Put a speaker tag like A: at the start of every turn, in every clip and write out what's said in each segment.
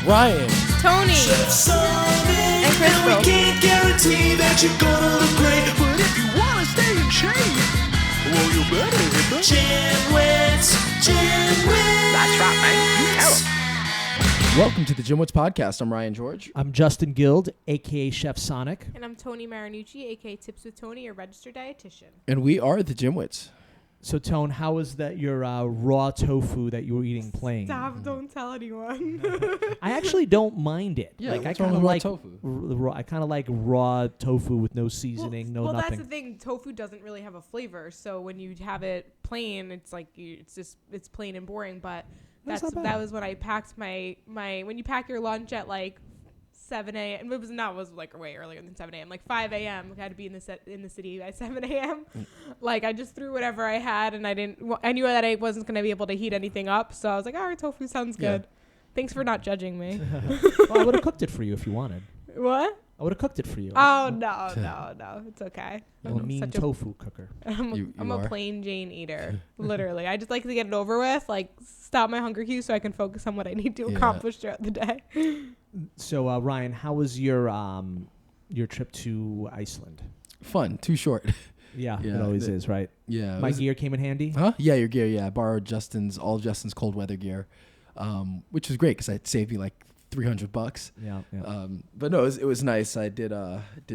A: Ryan,
B: Tony, and Crystal.
C: We can't guarantee that you're gonna look great, but if you wanna stay in shape, well, you better hit the GymWits. That's right, man. Tell 'em.
A: welcome to the GymWits podcast. I'm Ryan George.
D: I'm Justin Guild, a.k.a. Chef Sonic.
B: And I'm Tony Marinucci, a.k.a. Tips with Tony, a registered dietitian.
A: And we are the GymWits.
D: So, Tone, how was that your raw tofu that you were eating plain?
B: Stop, don't tell anyone.
D: I actually don't mind it.
A: Yeah,
D: like I
A: what's wrong
D: kind of
A: with raw
D: like
A: tofu?
D: I kind of like raw tofu with no seasoning,
B: well,
D: nothing.
B: that's the thing. Tofu doesn't really have a flavor, so when you have it plain, it's like it's plain and boring. But
D: That's not bad.
B: that was when I packed my when you pack your lunch at like 7 a.m. It was like way earlier than 7 a.m. Like 5 a.m. I had to be in the city by 7 a.m. Like I just threw whatever I had, and I knew that I wasn't gonna be able to heat anything up, so I was like, all right, tofu sounds good.
A: Yeah.
B: Thanks for not judging me.
D: Well, I would have cooked it for you if you wanted.
B: What?
D: I would have cooked it for you.
B: Oh no, it's okay.
D: I'm a mean
B: such
D: tofu cooker.
B: I'm a
A: are?
B: plain Jane eater. Literally, I just like to get it over with, like stop my hunger cues so I can focus on what I need to accomplish throughout the day.
D: So, Ryan, how was your trip to Iceland?
A: Fun, too short.
D: Yeah,
A: Yeah,
D: it always is, right?
A: Yeah.
D: My gear came in handy.
A: Huh? Yeah, your gear. Yeah, I borrowed all Justin's cold weather gear, which was great because it saved me like $300.
D: Yeah.
A: But no, it was nice. I did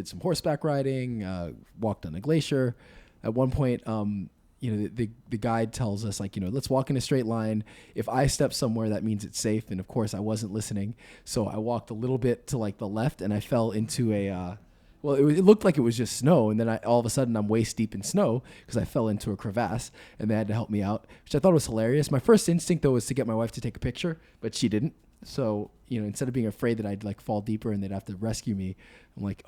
A: some horseback riding, walked on a glacier. At one point, the guide tells us let's walk in a straight line. If I step somewhere, that means it's safe. And of course, I wasn't listening, so I walked a little bit to like the left, and I fell into a. It looked like it was just snow, and then all of a sudden I'm waist deep in snow because I fell into a crevasse, and they had to help me out, which I thought was hilarious. My first instinct though was to get my wife to take a picture, but she didn't. So instead of being afraid that I'd like fall deeper and they'd have to rescue me, I'm like,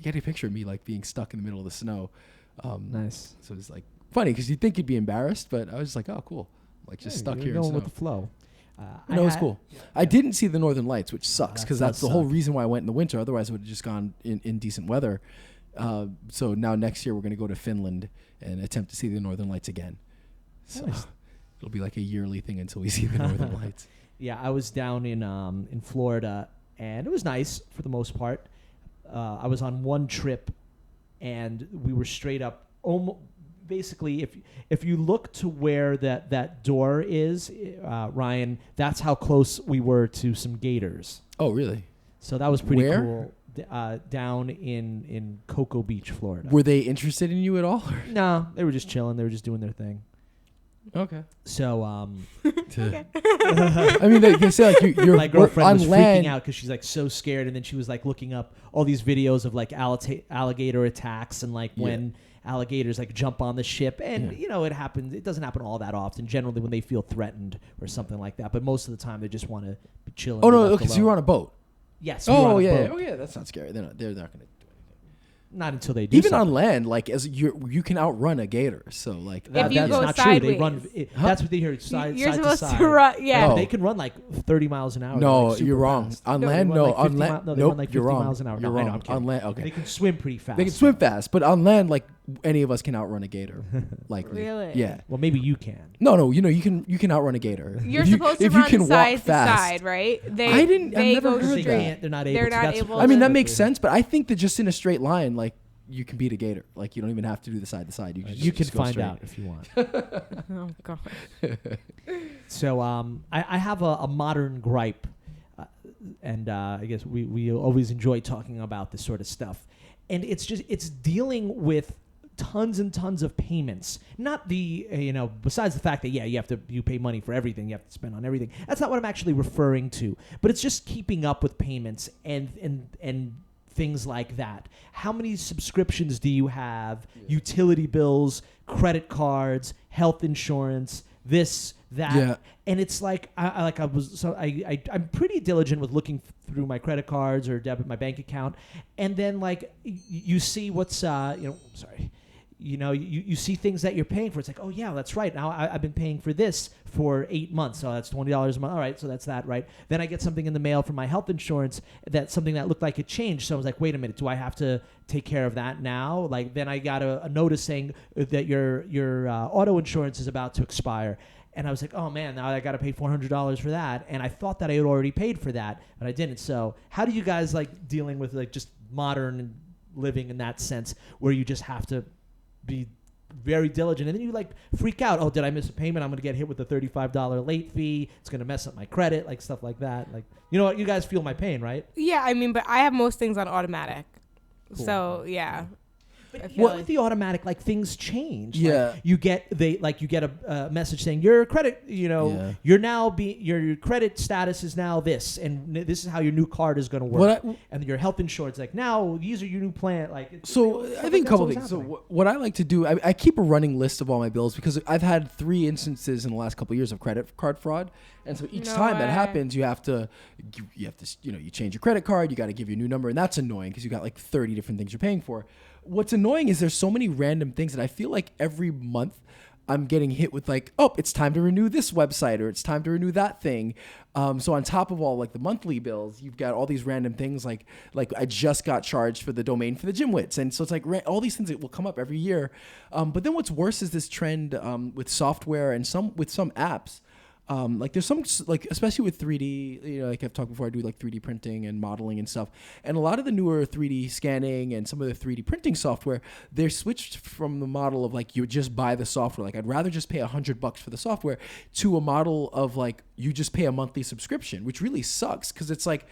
A: get a picture of me like being stuck in the middle of the snow.
D: Nice.
A: So it's like funny because you'd think you'd be embarrassed, but I was just like, oh, cool. Like just stuck here in
D: going
A: snow.
D: with the flow.
A: No, it was cool. I didn't see the Northern Lights, which sucks because that's the whole
D: suck.
A: reason why I went in the winter. Otherwise, I would have just gone in decent weather. So now next year we're going to go to Finland and attempt to see the Northern Lights again. So
D: Nice.
A: it'll be like a yearly thing until we see the Northern Lights.
D: Yeah, I was down in Florida, and it was nice for the most part. I was on one trip, and we were straight up. Basically, if you look to where that door is, Ryan, that's how close we were to some gators.
A: Oh, really?
D: So that was pretty
A: Where?
D: cool. Down in Cocoa Beach, Florida.
A: Were they interested in you at all?
D: No, they were just chilling. They were just doing their thing.
A: Okay.
D: So,
A: I mean, they say like you're
D: my girlfriend was
A: on land.
D: freaking out because she's like so scared, and then she was like looking up all these videos of like alligator attacks and like when alligators like jump on the ship, and it happens. It doesn't happen all that often. Generally, when they feel threatened or something like that, but most of the time they just want to be chilling.
A: Oh no, because you were on a boat.
D: Yes. we were on a boat.
A: Oh yeah, that's not scary. They're not going to do anything.
D: Not until they do.
A: Even
D: something.
A: on land, like you can outrun a gator. So like
B: If you
D: that's
B: go
D: not true. They
B: sideways.
D: run. That's what they hear.
B: You're
D: Side
B: supposed
D: to side.
B: to run. Yeah.
A: Oh.
D: They can run like 30 miles an hour.
A: No,
D: like super
A: you're wrong.
D: fast.
A: On
D: No,
A: land,
D: they
A: no.
D: run like
A: On
D: 50
A: land,
D: no, they
A: nope.
D: run like 50
A: You're wrong.
D: miles an hour.
A: You're
D: No, I know,
A: wrong.
D: I'm kidding.
A: On land, okay.
D: They can swim pretty fast.
A: They can swim fast, but on land, like any of us can outrun a gator. Like
B: Really?
A: Yeah.
D: Well, maybe you can.
A: No. You can outrun a gator.
B: You're
A: If you-
B: supposed to
A: if you
B: run
A: can walk
B: side to
A: fast.
B: side, right?
A: I've never
B: go
A: heard
D: They
B: straight.
D: can't. They're not able.
B: They're
D: to.
B: not
D: That's
B: able
D: what-
A: I mean, that
B: to-
A: makes sense, but I think that just in a straight line, like you can beat a gator. Like you don't even have to do the side to side.
D: You can
A: just go
D: find
A: straight.
D: out if you want.
B: Oh god.
D: So I have a modern gripe, and I guess we always enjoy talking about this sort of stuff, and it's dealing with tons and tons of payments. Not the besides the fact that you pay money for everything, you have to spend on everything. That's not what I'm actually referring to, but it's just keeping up with payments and things like that. How many subscriptions do you have? Utility bills, credit cards, health insurance, this, that.
A: Yeah.
D: And it's like I'm pretty diligent with looking through my credit cards or debit my bank account, and then like you see what's you see things that you're paying for. It's like, oh yeah, that's right. Now I've been paying for this for 8 months, so that's $20 a month. All right, so that's that, right? Then I get something in the mail from my health insurance that's something that looked like it changed. So I was like, wait a minute, do I have to take care of that now? Like then I got a notice saying that your auto insurance is about to expire. And I was like, oh man, now I got to pay $400 for that. And I thought that I had already paid for that, but I didn't. So how do you guys like dealing with like just modern living in that sense, where you just have to be very diligent, and then you like freak out? Oh, did I miss a payment? I'm going to get hit with a $35 late fee. It's going to mess up my credit, like stuff like that. Like, you know what? You guys feel my pain, right?
B: Yeah, I mean, but I have most things on automatic.
D: Cool.
B: So, yeah.
D: What with the automatic, like things change.
A: Yeah.
D: Like, you get a message saying your credit, you're now your credit status is now this, and this is how your new card is going to work. And your health insurance, like now these are your new plan. Like
A: so, I think a couple things. So what I like to do, I keep a running list of all my bills because I've had 3 instances in the last couple of years of credit card fraud, and so each time that happens, you have to you change your credit card, you got to give your new number, and that's annoying because you got like 30 different things you're paying for. What's annoying is there's so many random things that I feel like every month I'm getting hit with like, oh, it's time to renew this website or it's time to renew that thing. So on top of all like the monthly bills, you've got all these random things like I just got charged for the domain for the GymWits. And so it's like all these things that will come up every year. But then what's worse is this trend with software and some apps. Like there's some, like especially with 3D, like I've talked before, I do like 3D printing and modeling and stuff. And a lot of the newer 3D scanning and some of the 3D printing software, they're switched from the model of like you just buy the software. Like I'd rather just pay $100 for the software to a model of like you just pay a monthly subscription, which really sucks because it's like,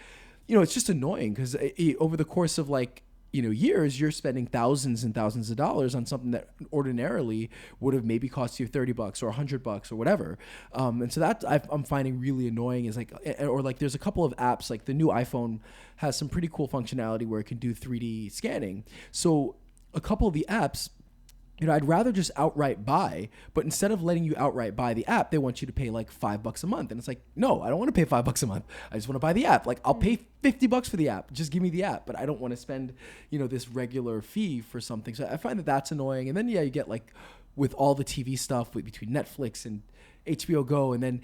A: it's just annoying because over the course of like, years, you're spending thousands and thousands of dollars on something that ordinarily would have maybe cost you $30 or $100 or whatever. And so that I'm finding really annoying is like, or like there's a couple of apps, like the new iPhone has some pretty cool functionality where it can do 3D scanning. So a couple of the apps, I'd rather just outright buy, but instead of letting you outright buy the app, they want you to pay like $5 a month. And it's like, no, I don't want to pay $5 a month. I just want to buy the app. Like I'll pay $50 for the app. Just give me the app. But I don't want to spend, this regular fee for something. So I find that that's annoying. And then, you get like with all the TV stuff between Netflix and HBO Go, and then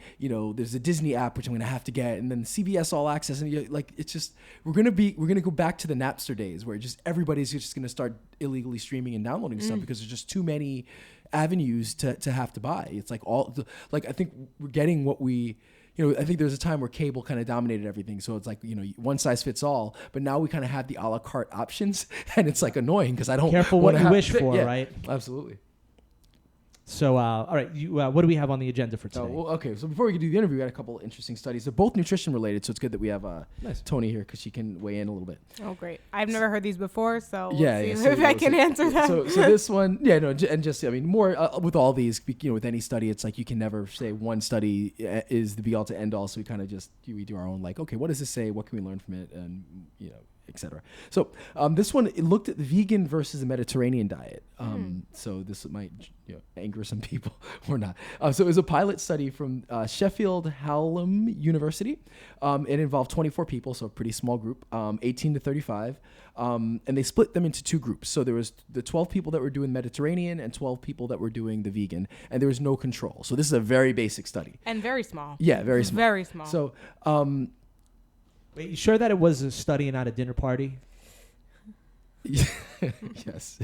A: there's a Disney app which I'm gonna have to get, and then CBS All Access, and like it's just we're gonna go back to the Napster days where just everybody's just gonna start illegally streaming and downloading stuff because there's just too many avenues to have to buy. It's like I think we're getting what we. I think there's a time where cable kind of dominated everything. So it's like, one size fits all. But now we kind of have the a la carte options, and it's like annoying because I don't.
D: Careful what you wish for, right?
A: Absolutely.
D: So, all right, what do we have on the agenda for today?
A: Okay, so before we can do the interview, we got a couple interesting studies. They're both nutrition related, so it's good that we have Tony here because she can weigh in a little bit.
B: Oh, great. I've never heard these before, so
A: so
B: if I can answer them.
A: So this one, more with all these, with any study, it's like you can never say one study is the be-all to end-all, so we kind of just, we do our own, like, okay, what does this say? What can we learn from it? And, etc. So this one, it looked at the vegan versus the Mediterranean diet. So this might anger some people or not. So it was a pilot study from Sheffield Hallam University. It involved 24 people, so a pretty small group, 18 to 35. And they split them into 2 groups. So there was the 12 people that were doing Mediterranean and 12 people that were doing the vegan, and there was no control. So this is a very basic study.
B: And very small.
A: Yeah, very small.
B: Very small.
A: So
D: wait, you sure that it was a study and not a dinner party?
A: Yes,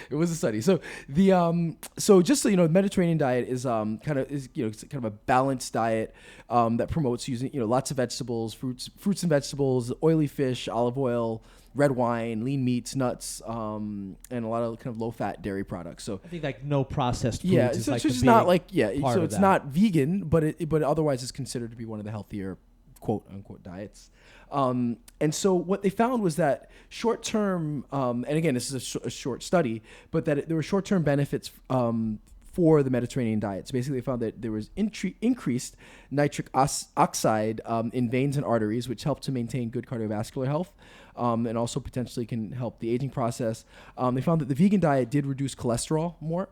A: it was a study. So the just so the Mediterranean diet is kind of a balanced diet that promotes using lots of vegetables, fruits and vegetables, oily fish, olive oil, red wine, lean meats, nuts, and a lot of kind of low fat dairy products. So
D: I think like no processed foods.
A: Yeah,
D: is
A: so
D: like
A: it's just not like
D: so
A: it's not vegan, but otherwise it's considered to be one of the healthier quote unquote diets. And so what they found was that short-term, and again, this is a short study, but that there were short-term benefits for the Mediterranean diet. So basically they found that there was increased nitric oxide in veins and arteries, which helped to maintain good cardiovascular health, and also potentially can help the aging process. They found that the vegan diet did reduce cholesterol more,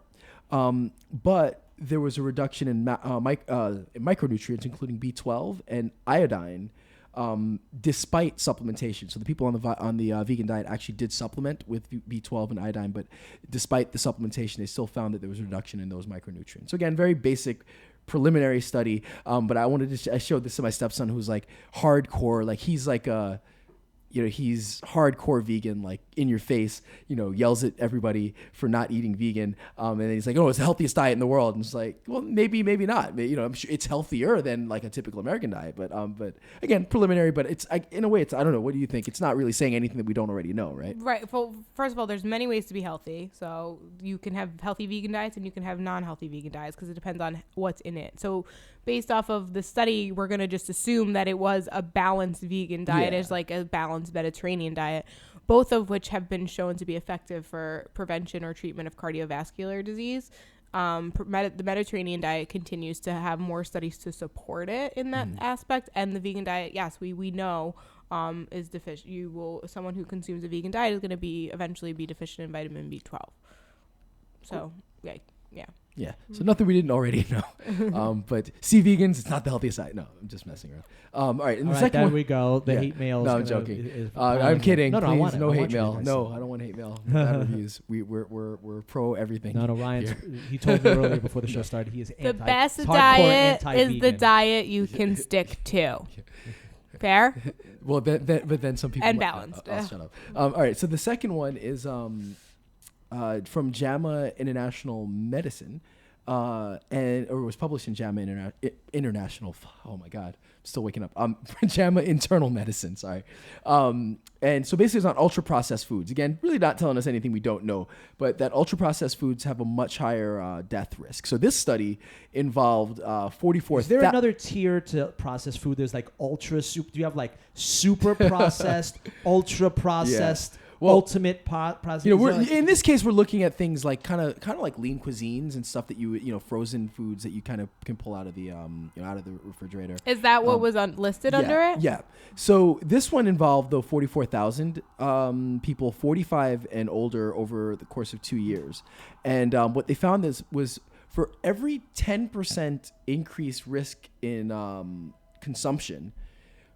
A: but there was a reduction in micronutrients, including B12 and iodine, despite supplementation. So the people on the vegan diet actually did supplement with B12 and iodine, but despite the supplementation, they still found that there was a reduction in those micronutrients. So again, very basic preliminary study, but I wanted to I showed this to my stepson, who's like hardcore, like he's like he's hardcore vegan, like in your face, yells at everybody for not eating vegan. And then he's like, oh, it's the healthiest diet in the world. And it's like, well, maybe not. I'm sure it's healthier than like a typical American diet. But again, preliminary. But in a way, I don't know. What do you think? It's not really saying anything that we don't already know, right?
B: Right. Well, first of all, there's many ways to be healthy. So you can have healthy vegan diets and you can have non-healthy vegan diets because it depends on what's in it. So based off of the study, we're going to just assume that it was a balanced vegan diet as like a balanced Mediterranean diet, both of which have been shown to be effective for prevention or treatment of cardiovascular disease. The Mediterranean diet continues to have more studies to support it in that aspect. And the vegan diet, yes, we know is deficient. Someone who consumes a vegan diet is going to eventually be deficient in vitamin B12. So, yeah.
A: Yeah, so nothing we didn't already know. But vegans, it's not the healthiest diet. No, I'm just messing around. All right, and the second
D: there
A: one,
D: we go. The hate mail.
A: No, I'm joking. I'm kidding.
D: No,
A: please,
D: I want it.
A: no
D: I
A: hate
D: want
A: mail. No, I don't want hate mail. Bad reviews. We're pro everything.
D: No, Ryan. He told me earlier before the show started. He is
B: the best diet is the diet you can stick to. Fair.
A: But then some people
B: and balanced.
A: I'll shut up. All right, so the second one is from JAMA International Medicine. Or it was published in JAMA International. Oh my God, I'm still waking up. JAMA Internal Medicine. Sorry. And so basically, it's on ultra processed foods. Again, really not telling us anything we don't know, but that ultra processed foods have a much higher death risk. So this study involved 44.
D: Is there another tier to processed food? There's like ultra soup. Do you have like super processed, ultra processed? Yeah. Well, ultimate process.
A: In this case, we're looking at things like kind of like lean cuisines and stuff that frozen foods that you kind of can pull out of the out of the refrigerator.
B: Is that what was listed under it?
A: Yeah. So this one involved 44,000 people, 45 and older, over the course of 2 years, and what they found was for every 10% increased risk in consumption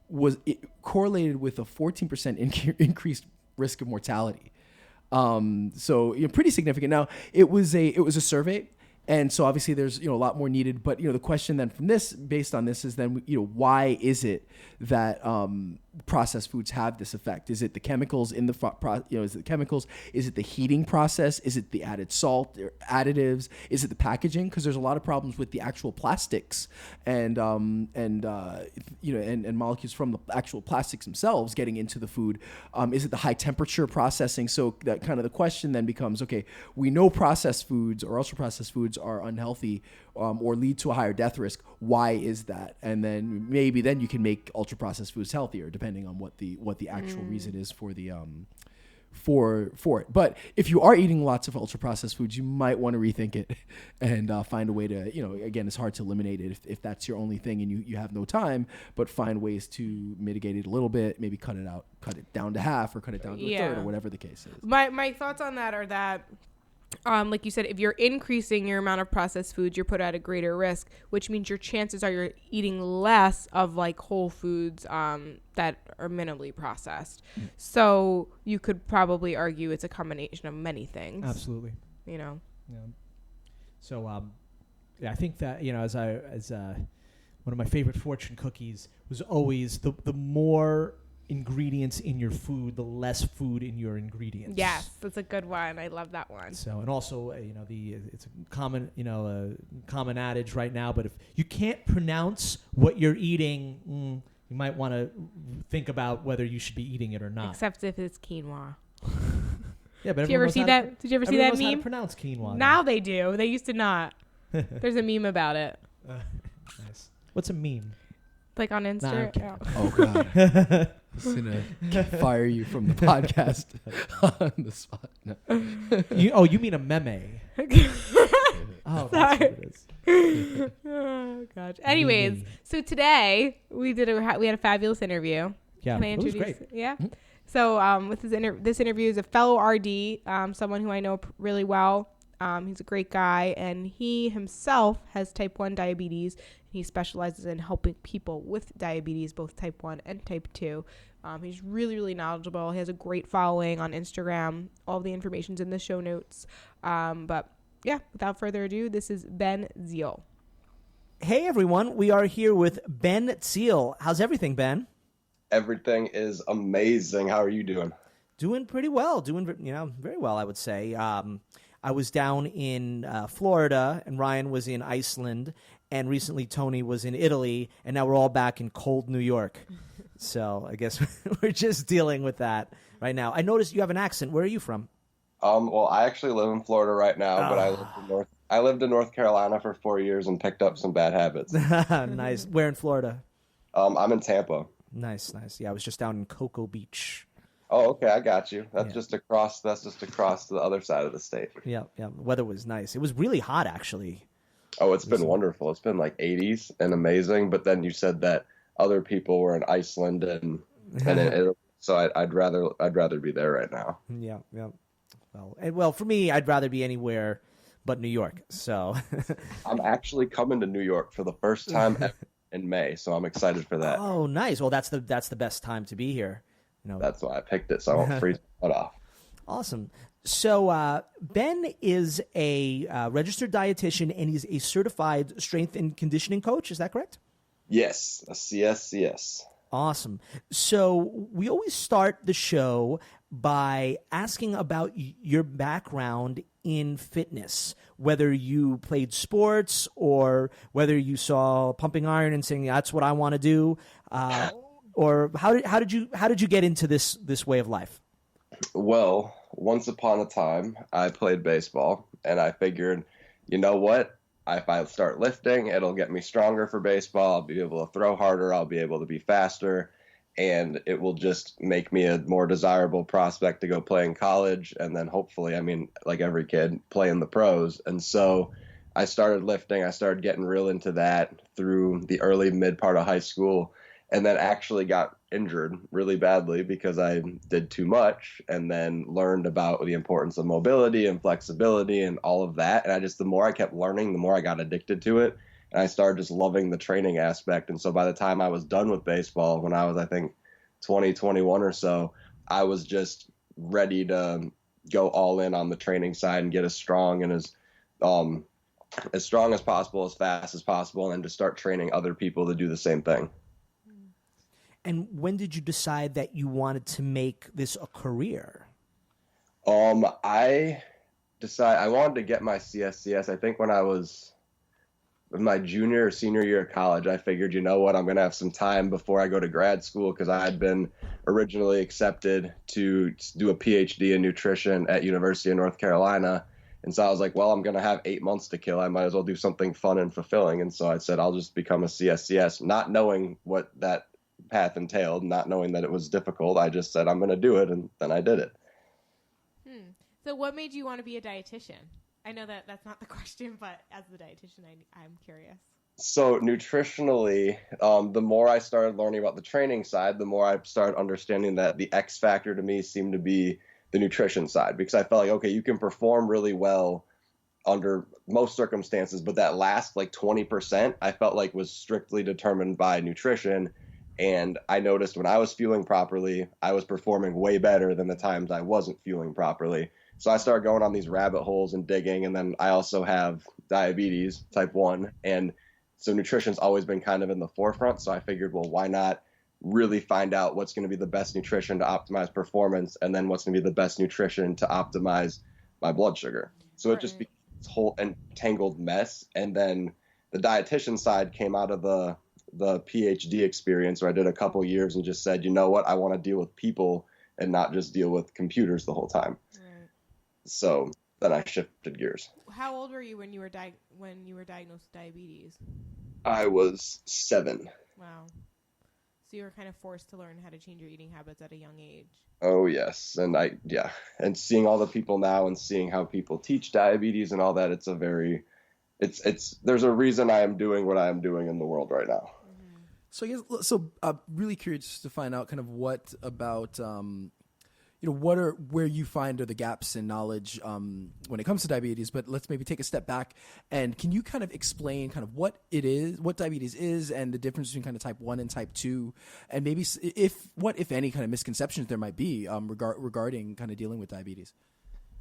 A: was correlated with a 14% increased risk of mortality. So pretty significant. Now it was a survey, and so obviously there's a lot more needed. But the question then from this, based on this, is then why is it that processed foods have this effect? Is it the chemicals in the is it the chemicals? Is it the heating process? Is it the added salt or additives? Is it the packaging? Because there's a lot of problems with the actual plastics and molecules from the actual plastics themselves getting into the food. Is it the high temperature processing? So that kind of the question then becomes, okay, we know processed foods or ultra processed foods are unhealthy or lead to a higher death risk. Why is that? And then maybe then you can make ultra processed foods healthier, depending on what the actual reason is for the for it. But if you are eating lots of ultra processed foods, you might want to rethink it and find a way to, again, it's hard to eliminate it if that's your only thing and you have no time, but find ways to mitigate it a little bit, maybe cut it down to half or cut it down to a third or whatever the case is.
B: My thoughts on that are that like you said, if you're increasing your amount of processed foods, you're put at a greater risk, which means your chances are you're eating less of like whole foods that are minimally processed. So you could probably argue it's a combination of many things.
D: Absolutely.
B: Yeah.
D: So I think that as one of my favorite fortune cookies was always the more ingredients in your food, the less food in your ingredients.
B: Yes, that's a good one. I love that one.
D: So, and also, it's a common adage right now. But if you can't pronounce what you're eating, you might want to think about whether you should be eating it or not.
B: Except if it's quinoa.
D: Yeah, but
B: did you ever see that? Did you ever see that meme?
D: How to pronounce quinoa.
B: Now they do. They used to not. There's a meme about it.
D: Nice. What's a meme?
B: Like on Instagram.
A: Oh God. I'm gonna fire you from the podcast on the spot. No.
D: You mean a meme?
B: Oh, that's what it is. Oh gosh. Anyways, so today we had a fabulous interview.
D: Yeah,
B: Can I introduce?
D: It was great.
B: Yeah. So with this interview is a fellow RD, someone who I know really well. He's a great guy, and he himself has type 1 diabetes. He specializes in helping people with diabetes, both type 1 and type 2. He's really, really knowledgeable. He has a great following on Instagram. All the information's in the show notes. But yeah, without further ado, this is Ben Tzeel.
E: Hey, everyone. We are here with Ben Tzeel. How's everything, Ben? Everything is amazing. How are you doing?
D: Doing pretty well. Doing very well, I would say. I was down in Florida, and Ryan was in Iceland, and recently Tony was in Italy, and now we're all back in cold New York. So I guess we're just dealing with that right now. I noticed you have an accent. Where are you from?
E: Well, I actually live in Florida right now, but I lived in North Carolina for 4 years and picked up some bad habits.
D: Nice. Where in Florida?
E: I'm in Tampa.
D: Nice. Yeah, I was just down in Cocoa Beach.
E: Oh, okay, I got you. That's just across to the other side of the state.
D: Yeah. The weather was nice. It was really hot, actually.
E: Oh, it's been wonderful. It's been like 80s and amazing. But then you said that other people were in Iceland and so I'd rather be there right now.
D: Yeah. Well, for me, I'd rather be anywhere but New York. So
E: I'm actually coming to New York for the first time ever in May, so I'm excited for that.
D: Oh, nice. Well, that's the best time to be here.
E: That's why I picked it, so I won't freeze my butt off.
D: Awesome. So Ben is a registered dietitian, and he's a certified strength and conditioning coach. Is that correct?
E: Yes, a CSCS.
D: Awesome. So we always start the show by asking about your background in fitness, whether you played sports or whether you saw pumping iron and saying that's what I want to do, or how did you get into this way of life?
E: Well, once upon a time, I played baseball, and I figured, you know what? If I start lifting, it'll get me stronger for baseball. I'll be able to throw harder. I'll be able to be faster. And it will just make me a more desirable prospect to go play in college. And then hopefully, like every kid, play in the pros. And so I started lifting. I started getting real into that through the early mid part of high school. And then actually got injured really badly because I did too much, and then learned about the importance of mobility and flexibility and all of that. And the more I kept learning, the more I got addicted to it. And I started just loving the training aspect. And so by the time I was done with baseball, when I was, I think, 20, 21 or so, I was just ready to go all in on the training side and get as strong and as strong as possible, as fast as possible, and then just start training other people to do the same thing.
D: And when did you decide that you wanted to make this a career?
E: I decided I wanted to get my CSCS. I think when I was in my junior or senior year of college, I figured, you know what, I'm going to have some time before I go to grad school, because I had been originally accepted to do a PhD in nutrition at University of North Carolina. And so I was like, well, I'm going to have 8 months to kill. I might as well do something fun and fulfilling. And so I said, I'll just become a CSCS, not knowing what that path entailed, not knowing that it was difficult. I just said, I'm going to do it, and then I did it.
B: So what made you want to be a dietitian? I know that that's not the question, but as the dietitian, I'm curious.
E: So nutritionally, the more I started learning about the training side, the more I started understanding that the X factor to me seemed to be the nutrition side, because I felt like, okay, you can perform really well under most circumstances, but that last like 20%, I felt like was strictly determined by nutrition. And I noticed when I was fueling properly, I was performing way better than the times I wasn't fueling properly. So I started going on these rabbit holes and digging. And then I also have diabetes, type 1. And so nutrition's always been kind of in the forefront. So I figured, well, why not really find out what's going to be the best nutrition to optimize performance, and then what's going to be the best nutrition to optimize my blood sugar. So it just became this whole entangled mess. And then the dietitian side came out of the PhD experience, where I did a couple years and just said, you know what, I want to deal with people and not just deal with computers the whole time. Right. So then I shifted gears.
B: How old were you when you were diagnosed with diabetes?
E: I was 7.
B: Wow. So you were kind of forced to learn how to change your eating habits at a young age.
E: Oh yes. And and seeing all the people now and seeing how people teach diabetes and all that, there's a reason I am doing what I am doing in the world right now.
A: So I guess, I'm really curious to find out kind of what about, where you find are the gaps in knowledge when it comes to diabetes, but let's maybe take a step back, and can you kind of explain kind of what it is, what diabetes is, and the difference between kind of type 1 and type 2, and maybe if any kind of misconceptions there might be regarding kind of dealing with diabetes?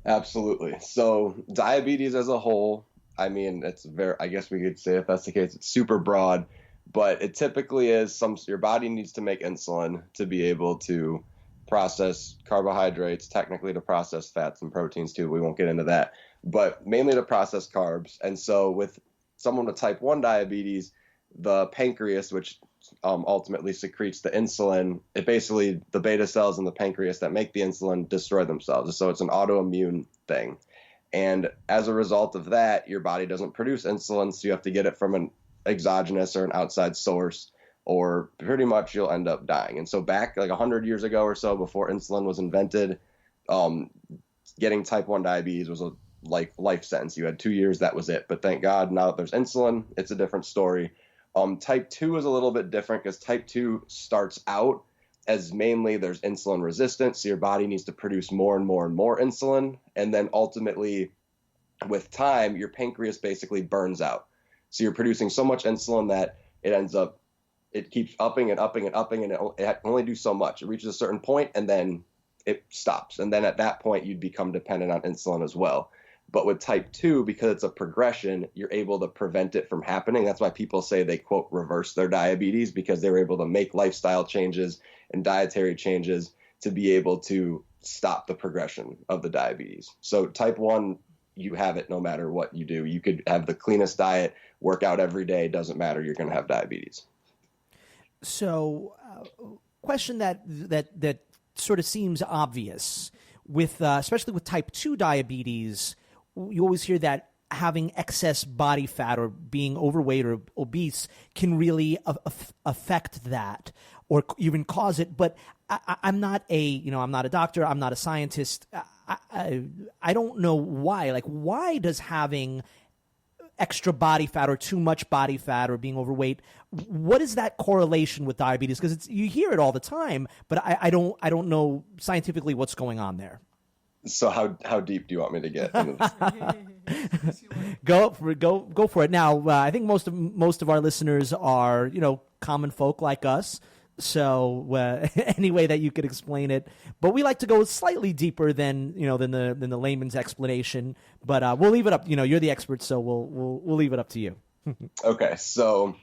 E: Absolutely. So diabetes as a whole, I guess we could say, if that's the case, it's super broad, but it typically is your body needs to make insulin to be able to process carbohydrates, technically to process fats and proteins too. We won't get into that, but mainly to process carbs. And so with someone with type 1 diabetes, the pancreas, which ultimately secretes the insulin, it basically, the beta cells in the pancreas that make the insulin destroy themselves. So it's an autoimmune thing. And as a result of that, your body doesn't produce insulin, so you have to get it from an exogenous or an outside source, or pretty much you'll end up dying. And so back like 100 years ago or so, before insulin was invented, getting type 1 diabetes was a life sentence. You had 2 years, that was it. But thank God, now that there's insulin, it's a different story. Type 2 is a little bit different because type 2 starts out as mainly there's insulin resistance. So your body needs to produce more and more and more insulin. And then ultimately, with time, your pancreas basically burns out. So you're producing so much insulin that it keeps upping and upping and upping, and it can only do so much. It reaches a certain point and then it stops. And then at that point, you'd become dependent on insulin as well. But with type 2, because it's a progression, you're able to prevent it from happening. That's why people say they, quote, reverse their diabetes, because they were able to make lifestyle changes and dietary changes to be able to stop the progression of the diabetes. So type 1, you have it no matter what you do. You could have the cleanest diet, work out every day, doesn't matter, you're going to have diabetes.
D: So, question that sort of seems obvious, with especially with type 2 diabetes, you always hear that having excess body fat or being overweight or obese can really affect that or even cause it. But I'm not I'm not a doctor. I'm not a scientist. I don't know why. Like, why does having extra body fat or too much body fat or being overweight, what is that correlation with diabetes? Because you hear it all the time, but I don't know scientifically what's going on there.
E: So how deep do you want me to get into this?
D: Go for it. Now, I think most of our listeners are, common folk like us. So any way that you could explain it, but we like to go slightly deeper than the layman's explanation. But we'll leave it up. You're the expert, so we'll leave it up to you.
E: Okay, so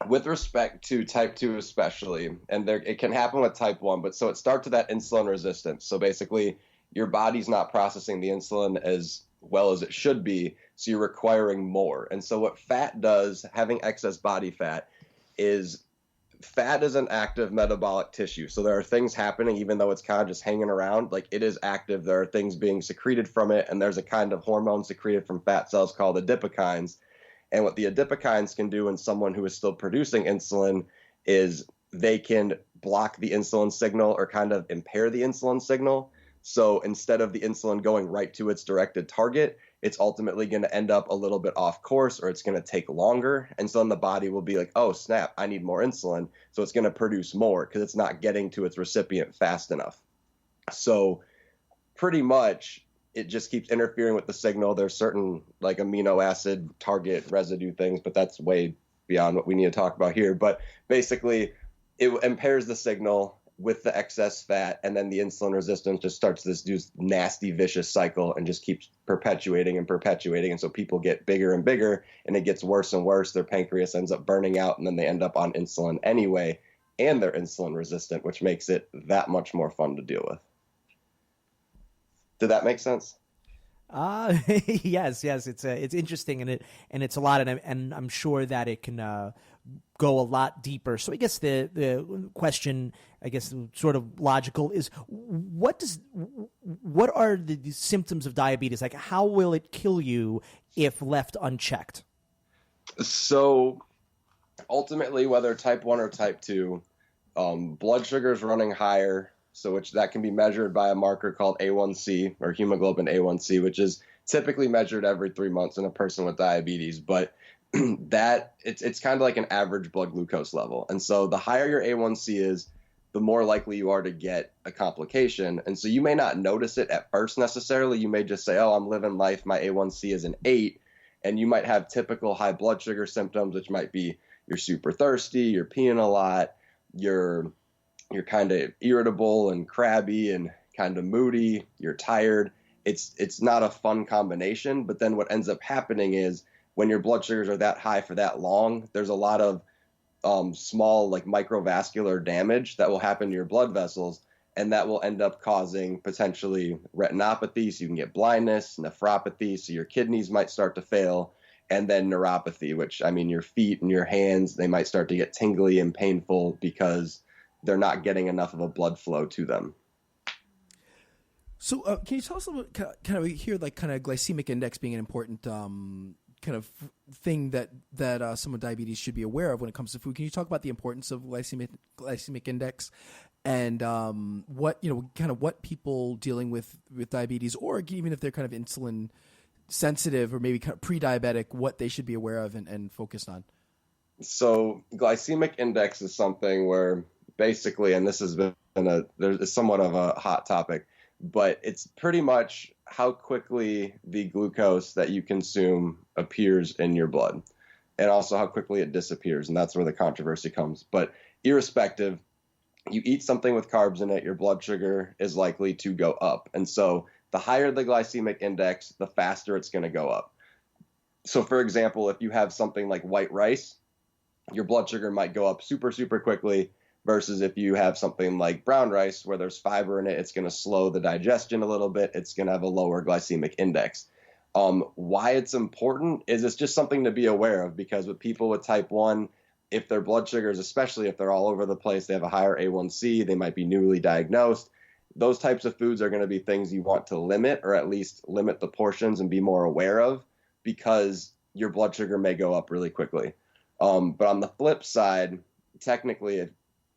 E: with respect to type 2 especially, and it can happen with type 1, but so it starts with that insulin resistance. So basically, your body's not processing the insulin as well as it should be, so you're requiring more. And so what fat does, having excess body fat, is fat is an active metabolic tissue. So there are things happening, even though it's kind of just hanging around, like it is active. There are things being secreted from it, and there's a kind of hormone secreted from fat cells called adipokines. And what the adipokines can do in someone who is still producing insulin is they can block the insulin signal or kind of impair the insulin signal. So instead of the insulin going right to its directed target, it's ultimately going to end up a little bit off course, or it's going to take longer. And so then the body will be like, oh, snap, I need more insulin. So it's going to produce more because it's not getting to its recipient fast enough. So pretty much it just keeps interfering with the signal. There's certain like amino acid target residue things, but that's way beyond what we need to talk about here. But basically it impairs the signal with the excess fat, and then the insulin resistance just starts this nasty, vicious cycle and just keeps perpetuating and perpetuating. And so people get bigger and bigger, and it gets worse and worse. Their pancreas ends up burning out, and then they end up on insulin anyway, and they're insulin resistant, which makes it that much more fun to deal with. Did that make sense?
D: Yes. It's interesting, and it's a lot, and I'm sure that it can go a lot deeper. So I guess the question, I guess sort of logical, is what are the symptoms of diabetes? Like, how will it kill you if left unchecked?
E: So ultimately, whether type 1 or type 2, blood sugar is running higher. So that can be measured by a marker called A1C, or hemoglobin A1C, which is typically measured every 3 months in a person with diabetes. But that it's kind of like an average blood glucose level. And so the higher your A1C is, the more likely you are to get a complication. And so you may not notice it at first necessarily. You may just say, oh, I'm living life, my A1C is an 8. And you might have typical high blood sugar symptoms, which might be you're super thirsty, you're peeing a lot, you're kind of irritable and crabby and kind of moody, you're tired. It's not a fun combination. But then what ends up happening is when your blood sugars are that high for that long, there's a lot of small like microvascular damage that will happen to your blood vessels, and that will end up causing potentially retinopathy, so you can get blindness, nephropathy, so your kidneys might start to fail, and then neuropathy, which, I mean, your feet and your hands, they might start to get tingly and painful because they're not getting enough of a blood flow to them.
A: So can you tell us a little bit, kind of here, like kind of glycemic index being an important kind of thing that someone with diabetes should be aware of when it comes to food? Can you talk about the importance of glycemic index and what people dealing with diabetes, or even if they're kind of insulin sensitive or maybe kind of pre-diabetic, what they should be aware of and focused on?
E: So glycemic index is something where basically, and this has been there's somewhat of a hot topic, but it's pretty much how quickly the glucose that you consume appears in your blood, and also how quickly it disappears. And that's where the controversy comes. But irrespective, you eat something with carbs in it, your blood sugar is likely to go up. And so the higher the glycemic index, the faster it's going to go up. So for example, if you have something like white rice, your blood sugar might go up super, super quickly, versus if you have something like brown rice where there's fiber in it, it's going to slow the digestion a little bit. It's going to have a lower glycemic index. Why it's important is it's just something to be aware of, because with people with type 1, if their blood sugars, especially if they're all over the place, they have a higher A1C, they might be newly diagnosed, those types of foods are going to be things you want to limit, or at least limit the portions and be more aware of, because your blood sugar may go up really quickly. But on the flip side, technically,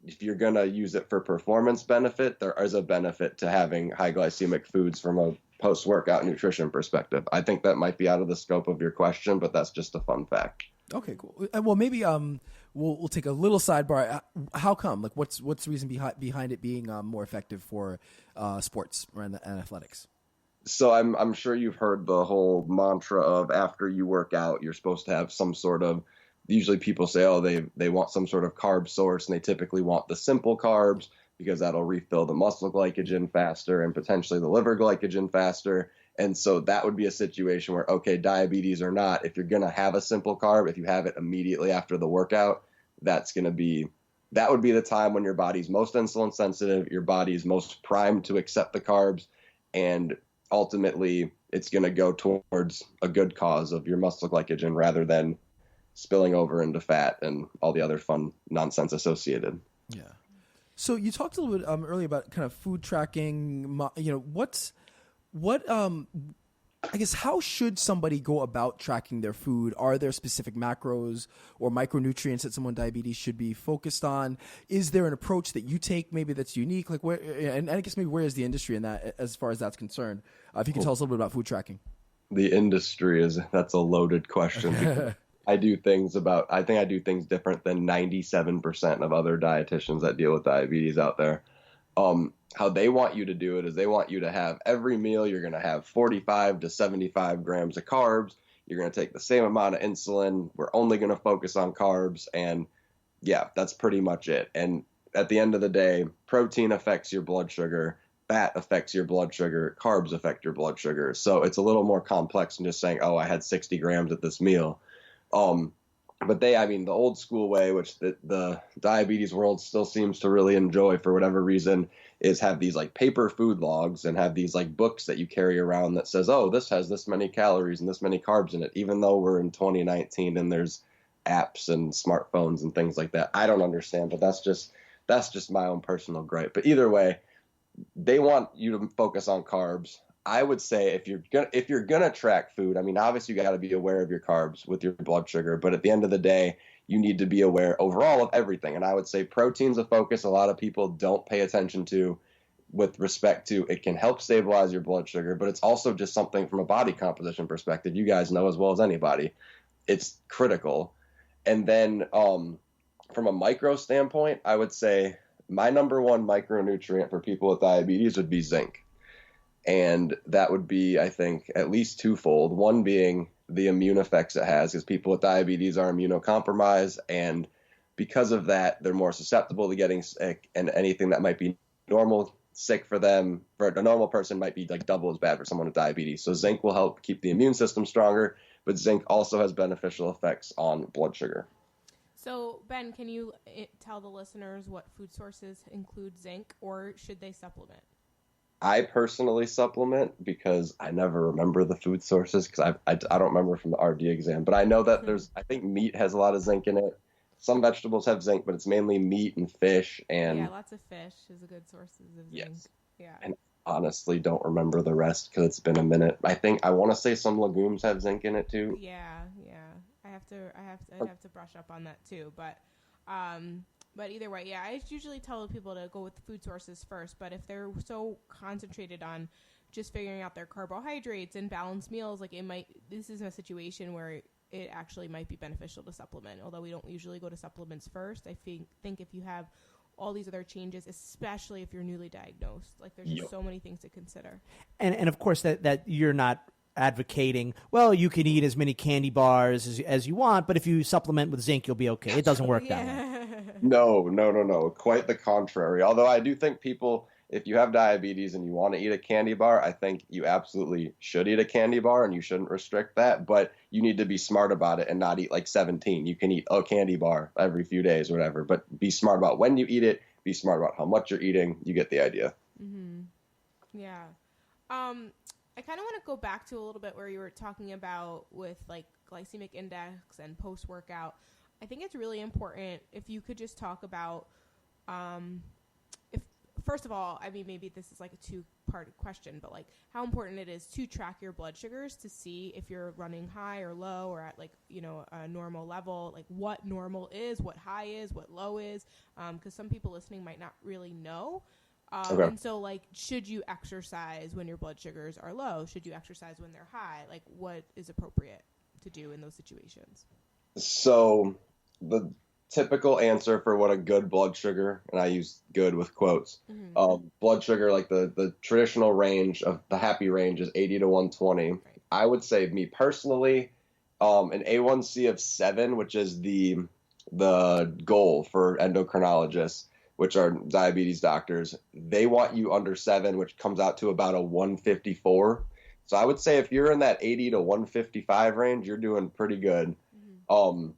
E: if you're going to use it for performance benefit, there is a benefit to having high glycemic foods from a post-workout nutrition perspective. I think that might be out of the scope of your question, but that's just a fun fact.
A: Okay, cool. Well, maybe we'll take a little sidebar. How come? Like, what's the reason behind it being more effective for sports and athletics?
E: So I'm sure you've heard the whole mantra of after you work out, you're supposed to have some sort of, usually people say, oh, they want some sort of carb source, and they typically want the simple carbs because that'll refill the muscle glycogen faster and potentially the liver glycogen faster. And so that would be a situation where, okay, diabetes or not, if you're going to have a simple carb, if you have it immediately after the workout, that would be the time when your body's most insulin sensitive, your body's most primed to accept the carbs, and ultimately it's going to go towards a good cause of your muscle glycogen rather than spilling over into fat and all the other fun nonsense associated.
A: Yeah. So you talked a little bit earlier about kind of food tracking. I guess, how should somebody go about tracking their food? Are there specific macros or micronutrients that someone with diabetes should be focused on? Is there an approach that you take maybe that's unique? Like and I guess maybe where is the industry in that as far as that's concerned? If you can tell us a little bit about food tracking.
E: The industry that's a loaded question. I think I do things different than 97% of other dietitians that deal with diabetes out there. How they want you to do it is they want you to have every meal, you're going to have 45 to 75 grams of carbs. You're going to take the same amount of insulin. We're only going to focus on carbs. And yeah, that's pretty much it. And at the end of the day, protein affects your blood sugar. Fat affects your blood sugar. Carbs affect your blood sugar. So it's a little more complex than just saying, oh, I had 60 grams at this meal. But the old school way, which the diabetes world still seems to really enjoy for whatever reason, is have these like paper food logs and have these like books that you carry around that says, oh, this has this many calories and this many carbs in it, even though we're in 2019 and there's apps and smartphones and things like that. I don't understand, but that's just my own personal gripe. But either way, they want you to focus on carbs. I would say if you're gonna track food, I mean, obviously you got to be aware of your carbs with your blood sugar, but at the end of the day, you need to be aware overall of everything. And I would say protein's a focus a lot of people don't pay attention to with respect to it can help stabilize your blood sugar, but it's also just something from a body composition perspective. You guys know as well as anybody, it's critical. And then from a micro standpoint, I would say my number one micronutrient for people with diabetes would be zinc. And that would be, I think, at least twofold. One being the immune effects it has, because people with diabetes are immunocompromised. And because of that, they're more susceptible to getting sick. And anything that might be normal sick for them, for a normal person, might be like double as bad for someone with diabetes. So zinc will help keep the immune system stronger. But zinc also has beneficial effects on blood sugar.
B: So, Ben, can you tell the listeners what food sources include zinc, or should they supplement?
E: I personally supplement because I never remember the food sources because I don't remember from the RD exam. But I know that I think meat has a lot of zinc in it. Some vegetables have zinc, but it's mainly meat and fish. And
B: yeah, lots of fish is a good source of zinc.
E: yes.
B: Yeah.
E: And honestly, don't remember the rest because it's been a minute. I want to say some legumes have zinc in it too.
B: Yeah. I'd have to brush up on that too. But either way, yeah, I usually tell people to go with the food sources first. But if they're so concentrated on just figuring out their carbohydrates and balanced meals, like this is a situation where it actually might be beneficial to supplement. Although we don't usually go to supplements first. I think if you have all these other changes, especially if you're newly diagnosed, like there's just so many things to consider.
F: And of course that you're not advocating, well, you can eat as many candy bars as you want, but if you supplement with zinc, you'll be okay. It doesn't work that way.
E: No. Quite the contrary. Although I do think people, if you have diabetes and you want to eat a candy bar, I think you absolutely should eat a candy bar and you shouldn't restrict that. But you need to be smart about it and not eat like 17. You can eat a candy bar every few days or whatever, but be smart about when you eat it. Be smart about how much you're eating. You get the idea.
B: Mm-hmm. Yeah. I kind of want to go back to a little bit where you were talking about with like glycemic index and post-workout. I think it's really important if you could just talk about, if first of all, I mean, maybe this is like a two-part question, but like how important it is to track your blood sugars to see if you're running high or low or at like, a normal level, like what normal is, what high is, what low is, because some people listening might not really know.
E: Okay.
B: And so, like, should you exercise when your blood sugars are low? Should you exercise when they're high? Like, what is appropriate to do in those situations?
E: So the typical answer for what a good blood sugar, and I use good with quotes, blood sugar, like the traditional range of the happy range is 80 to 120. Right. I would say, me personally, an A1C of 7, which is the goal for endocrinologists, which are diabetes doctors, they want you under 7, which comes out to about a 154. So I would say if you're in that 80 to 155 range, you're doing pretty good. Mm-hmm.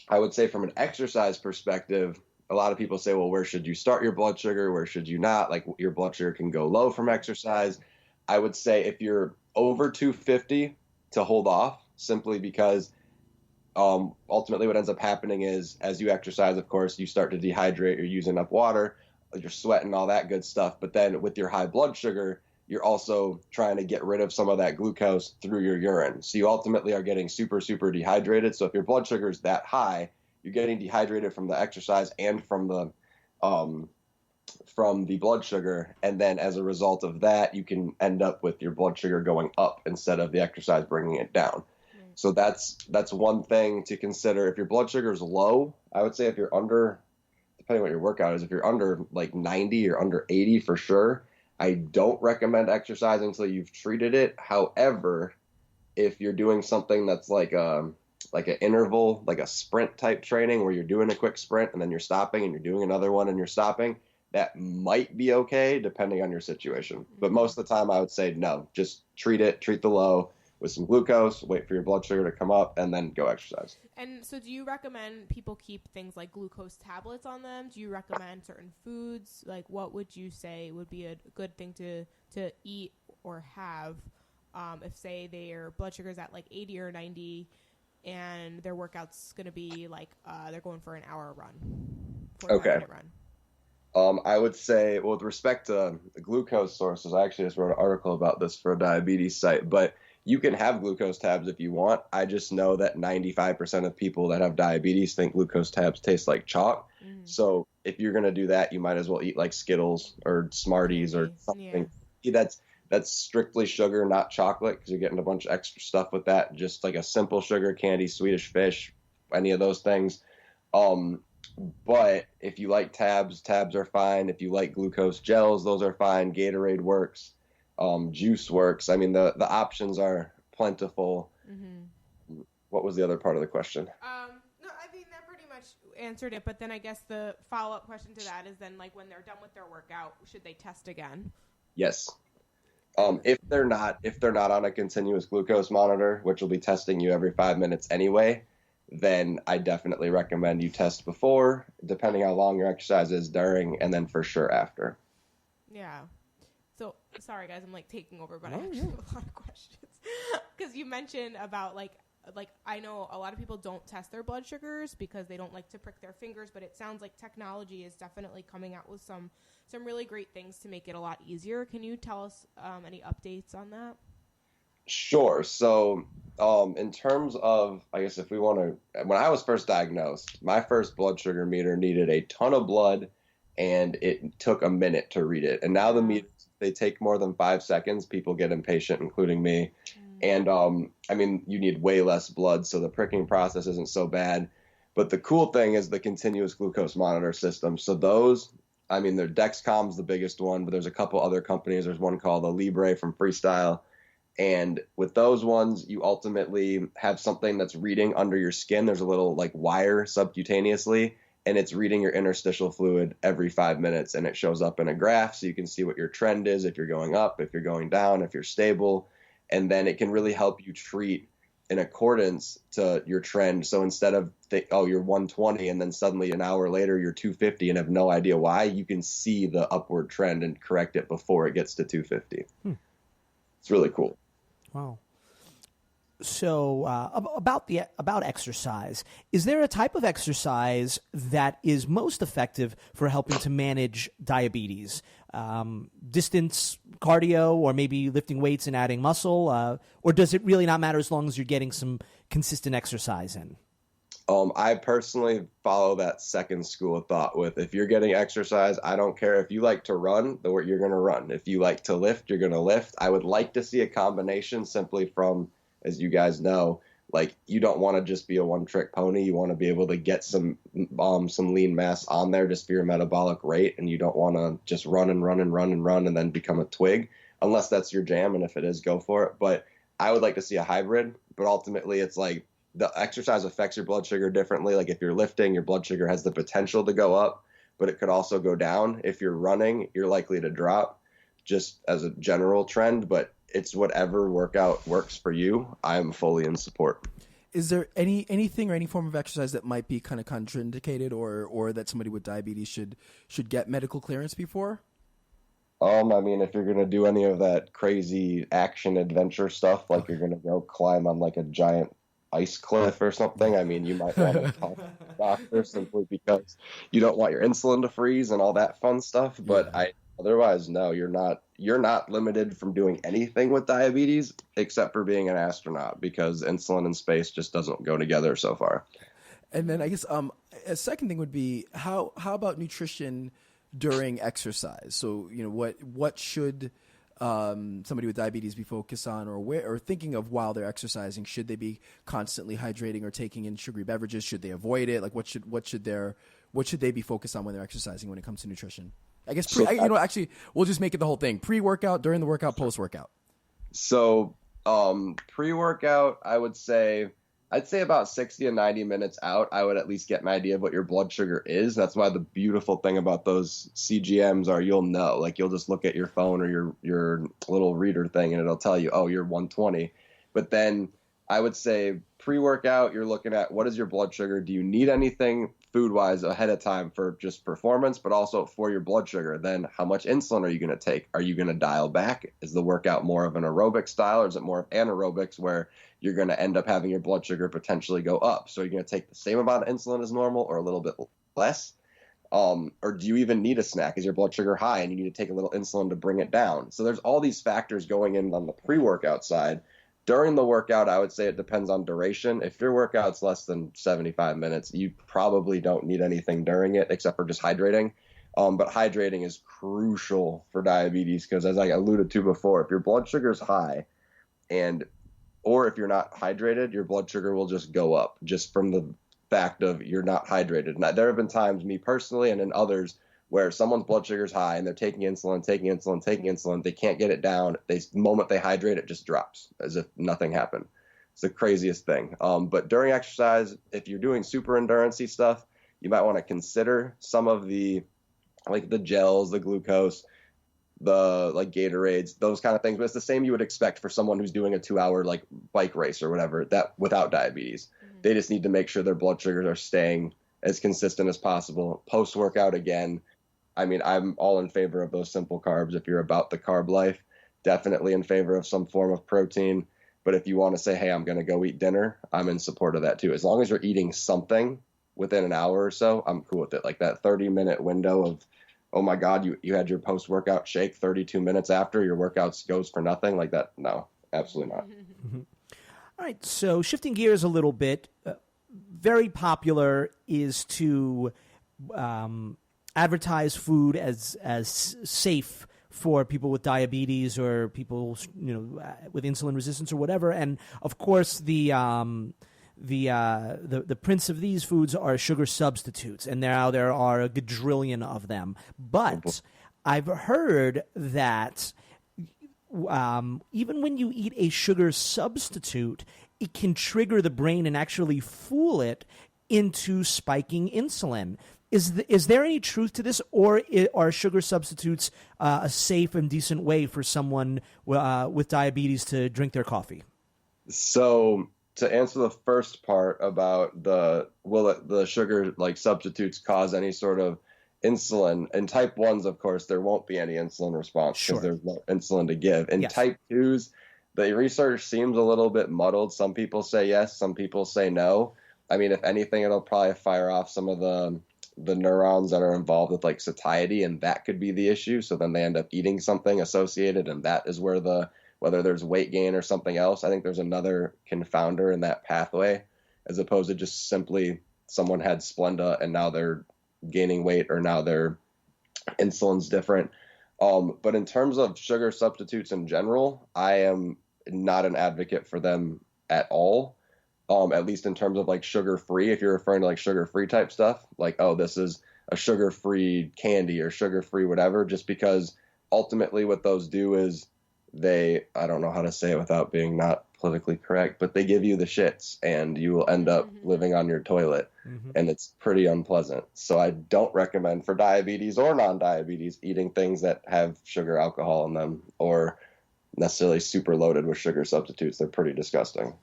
E: I would say from an exercise perspective, a lot of people say, well, where should you start your blood sugar? Where should you not? Like, your blood sugar can go low from exercise. I would say if you're over 250 to hold off, simply because ultimately what ends up happening is as you exercise, of course, you start to dehydrate, you're using up water, you're sweating, all that good stuff. But then with your high blood sugar, you're also trying to get rid of some of that glucose through your urine. So you ultimately are getting super, super dehydrated. So if your blood sugar is that high, you're getting dehydrated from the exercise and from the blood sugar. And then as a result of that, you can end up with your blood sugar going up instead of the exercise bringing it down. So that's one thing to consider. If your blood sugar is low, I would say if you're under, depending on what your workout is, if you're under like 90 or under 80 for sure, I don't recommend exercising until you've treated it. However, if you're doing something that's like an interval, like a sprint type training where you're doing a quick sprint and then you're stopping and you're doing another one and you're stopping, that might be okay depending on your situation. But most of the time I would say no, just treat the low with some glucose, wait for your blood sugar to come up, and then go exercise.
B: And so do you recommend people keep things like glucose tablets on them? Do you recommend certain foods? Like, what would you say would be a good thing to eat or have if, say, their blood sugar is at like 80 or 90 and their workout's going to be like they're going for an hour run, 45-minute run?
E: I would say, well, with respect to the glucose sources, I actually just wrote an article about this for a diabetes site, but you can have glucose tabs if you want. I just know that 95% of people that have diabetes think glucose tabs taste like chalk. Mm. So if you're going to do that, you might as well eat like Skittles or Smarties or something. Yeah. That's strictly sugar, not chocolate, because you're getting a bunch of extra stuff with that. Just like a simple sugar candy, Swedish Fish, any of those things. But if you like tabs are fine. If you like glucose gels, those are fine. Gatorade works. Juice works. I mean, the options are plentiful. Mm-hmm. What was the other part of the question?
B: No, I mean, that pretty much answered it. But then I guess the follow-up question to that is then, like, when they're done with their workout, should they test again?
E: Yes. If they're not on a continuous glucose monitor, which will be testing you every 5 minutes anyway, then I definitely recommend you test before, depending how long your exercise is, during, and then for sure after.
B: Yeah. So sorry guys, I'm like taking over, but I actually have a lot of questions because you mentioned about like I know a lot of people don't test their blood sugars because they don't like to prick their fingers, but it sounds like technology is definitely coming out with some really great things to make it a lot easier. Can you tell us any updates on that?
E: Sure. So, in terms of, I guess if we want to, when I was first diagnosed, my first blood sugar meter needed a ton of blood and it took a minute to read it. And now the meters, they take more than 5 seconds. People get impatient, including me. And, I mean, you need way less blood, so the pricking process isn't so bad. But the cool thing is the continuous glucose monitor system. So those, I mean, their Dexcom's the biggest one, but there's a couple other companies. There's one called the Libre from Freestyle. And with those ones, you ultimately have something that's reading under your skin. There's a little like wire subcutaneously, and it's reading your interstitial fluid every 5 minutes, and it shows up in a graph so you can see what your trend is, if you're going up, if you're going down, if you're stable. And then it can really help you treat in accordance to your trend. So instead of, you're 120 and then suddenly an hour later you're 250 and have no idea why, you can see the upward trend and correct it before it gets to 250. It's really cool.
F: Wow. So about exercise, is there a type of exercise that is most effective for helping to manage diabetes? Distance cardio, or maybe lifting weights and adding muscle, or does it really not matter as long as you're getting some consistent exercise in?
E: I personally follow that second school of thought with, if you're getting exercise, I don't care if you like to run, you're going to run. If you like to lift, you're going to lift. I would like to see a combination simply from, as you guys know, like you don't want to just be a one-trick pony. You want to be able to get some lean mass on there just for your metabolic rate, and you don't want to just run and then become a twig, unless that's your jam. And if it is, go for it. But I would like to see a hybrid. But ultimately, it's like the exercise affects your blood sugar differently. Like if you're lifting, your blood sugar has the potential to go up, but it could also go down. If you're running, you're likely to drop, just as a general trend. But it's whatever workout works for you. I'm fully in support.
A: Is there anything or any form of exercise that might be kind of contraindicated or that somebody with diabetes should get medical clearance before?
E: I mean, if you're going to do any of that crazy action adventure stuff, like you're going to go climb on like a giant ice cliff or something, I mean, you might want to talk to the doctor simply because you don't want your insulin to freeze and all that fun stuff. But otherwise, no, you're not limited from doing anything with diabetes except for being an astronaut, because insulin and space just doesn't go together so far.
A: And then I guess a second thing would be how about nutrition during exercise? So, you know, what should somebody with diabetes be focused on or thinking of while they're exercising? Should they be constantly hydrating or taking in sugary beverages? Should they avoid it? Like what should they be focused on when they're exercising when it comes to nutrition? I guess actually we'll just make it the whole thing: pre-workout, during the workout, post-workout.
E: So pre-workout, I'd say about 60 to 90 minutes out, I would at least get an idea of what your blood sugar is. That's why the beautiful thing about those CGMs are you'll know. Like you'll just look at your phone or your little reader thing and it'll tell you, oh, you're 120. But then I would say pre-workout, you're looking at what is your blood sugar? Do you need anything food-wise ahead of time for just performance, but also for your blood sugar? Then how much insulin are you going to take? Are you going to dial back? Is the workout more of an aerobic style, or is it more of anaerobics where you're going to end up having your blood sugar potentially go up? So you're going to take the same amount of insulin as normal or a little bit less? Or do you even need a snack? Is your blood sugar high and you need to take a little insulin to bring it down? So there's all these factors going in on the pre-workout side. During the workout, I would say it depends on duration. If your workout's less than 75 minutes, you probably don't need anything during it except for just hydrating. But hydrating is crucial for diabetes because, as I alluded to before, if your blood sugar is high or if you're not hydrated, your blood sugar will just go up just from the fact of you're not hydrated. Now, there have been times, me personally and in others, where someone's blood sugar is high and they're taking insulin, they can't get it down. The moment they hydrate, it just drops as if nothing happened. It's the craziest thing. But during exercise, if you're doing super endurance-y stuff, you might want to consider some of the gels, the glucose, the Gatorades, those kind of things. But it's the same you would expect for someone who's doing a 2-hour bike race or whatever, that without diabetes. Mm-hmm. They just need to make sure their blood sugars are staying as consistent as possible. Post-workout, again, I mean, I'm all in favor of those simple carbs. If you're about the carb life, definitely in favor of some form of protein. But if you want to say, hey, I'm going to go eat dinner, I'm in support of that too. As long as you're eating something within an hour or so, I'm cool with it. Like that 30-minute window of, oh my God, you had your post-workout shake 32 minutes after your workouts goes for nothing, like that. No, absolutely not.
F: All right, so shifting gears a little bit, very popular is to advertise food as safe for people with diabetes or people with insulin resistance or whatever. And of course, the prince of these foods are sugar substitutes, and now there are a gajillion of them. But I've heard that even when you eat a sugar substitute, it can trigger the brain and actually fool it into spiking insulin. Is there any truth to this, or are sugar substitutes a safe and decent way for someone with diabetes to drink their coffee?
E: So to answer the first part about will the sugar like substitutes cause any sort of insulin, in type 1s, of course, there won't be any insulin response because there's no insulin to give. In type 2s, the research seems a little bit muddled. Some people say yes, some people say no. I mean, if anything, it'll probably fire off some of the neurons that are involved with like satiety, and that could be the issue. So then they end up eating something associated, and that is where whether there's weight gain or something else, I think there's another confounder in that pathway, as opposed to just simply someone had Splenda and now they're gaining weight, or now their insulin's different. But in terms of sugar substitutes in general, I am not an advocate for them at all. At least in terms of like sugar-free, if you're referring to like sugar-free type stuff, like, oh, this is a sugar-free candy or sugar-free whatever, just because ultimately what those do is I don't know how to say it without being not politically correct, but they give you the shits and you will end up living on your toilet, and it's pretty unpleasant. So I don't recommend for diabetes or non-diabetes eating things that have sugar alcohol in them or necessarily super loaded with sugar substitutes. They're pretty disgusting.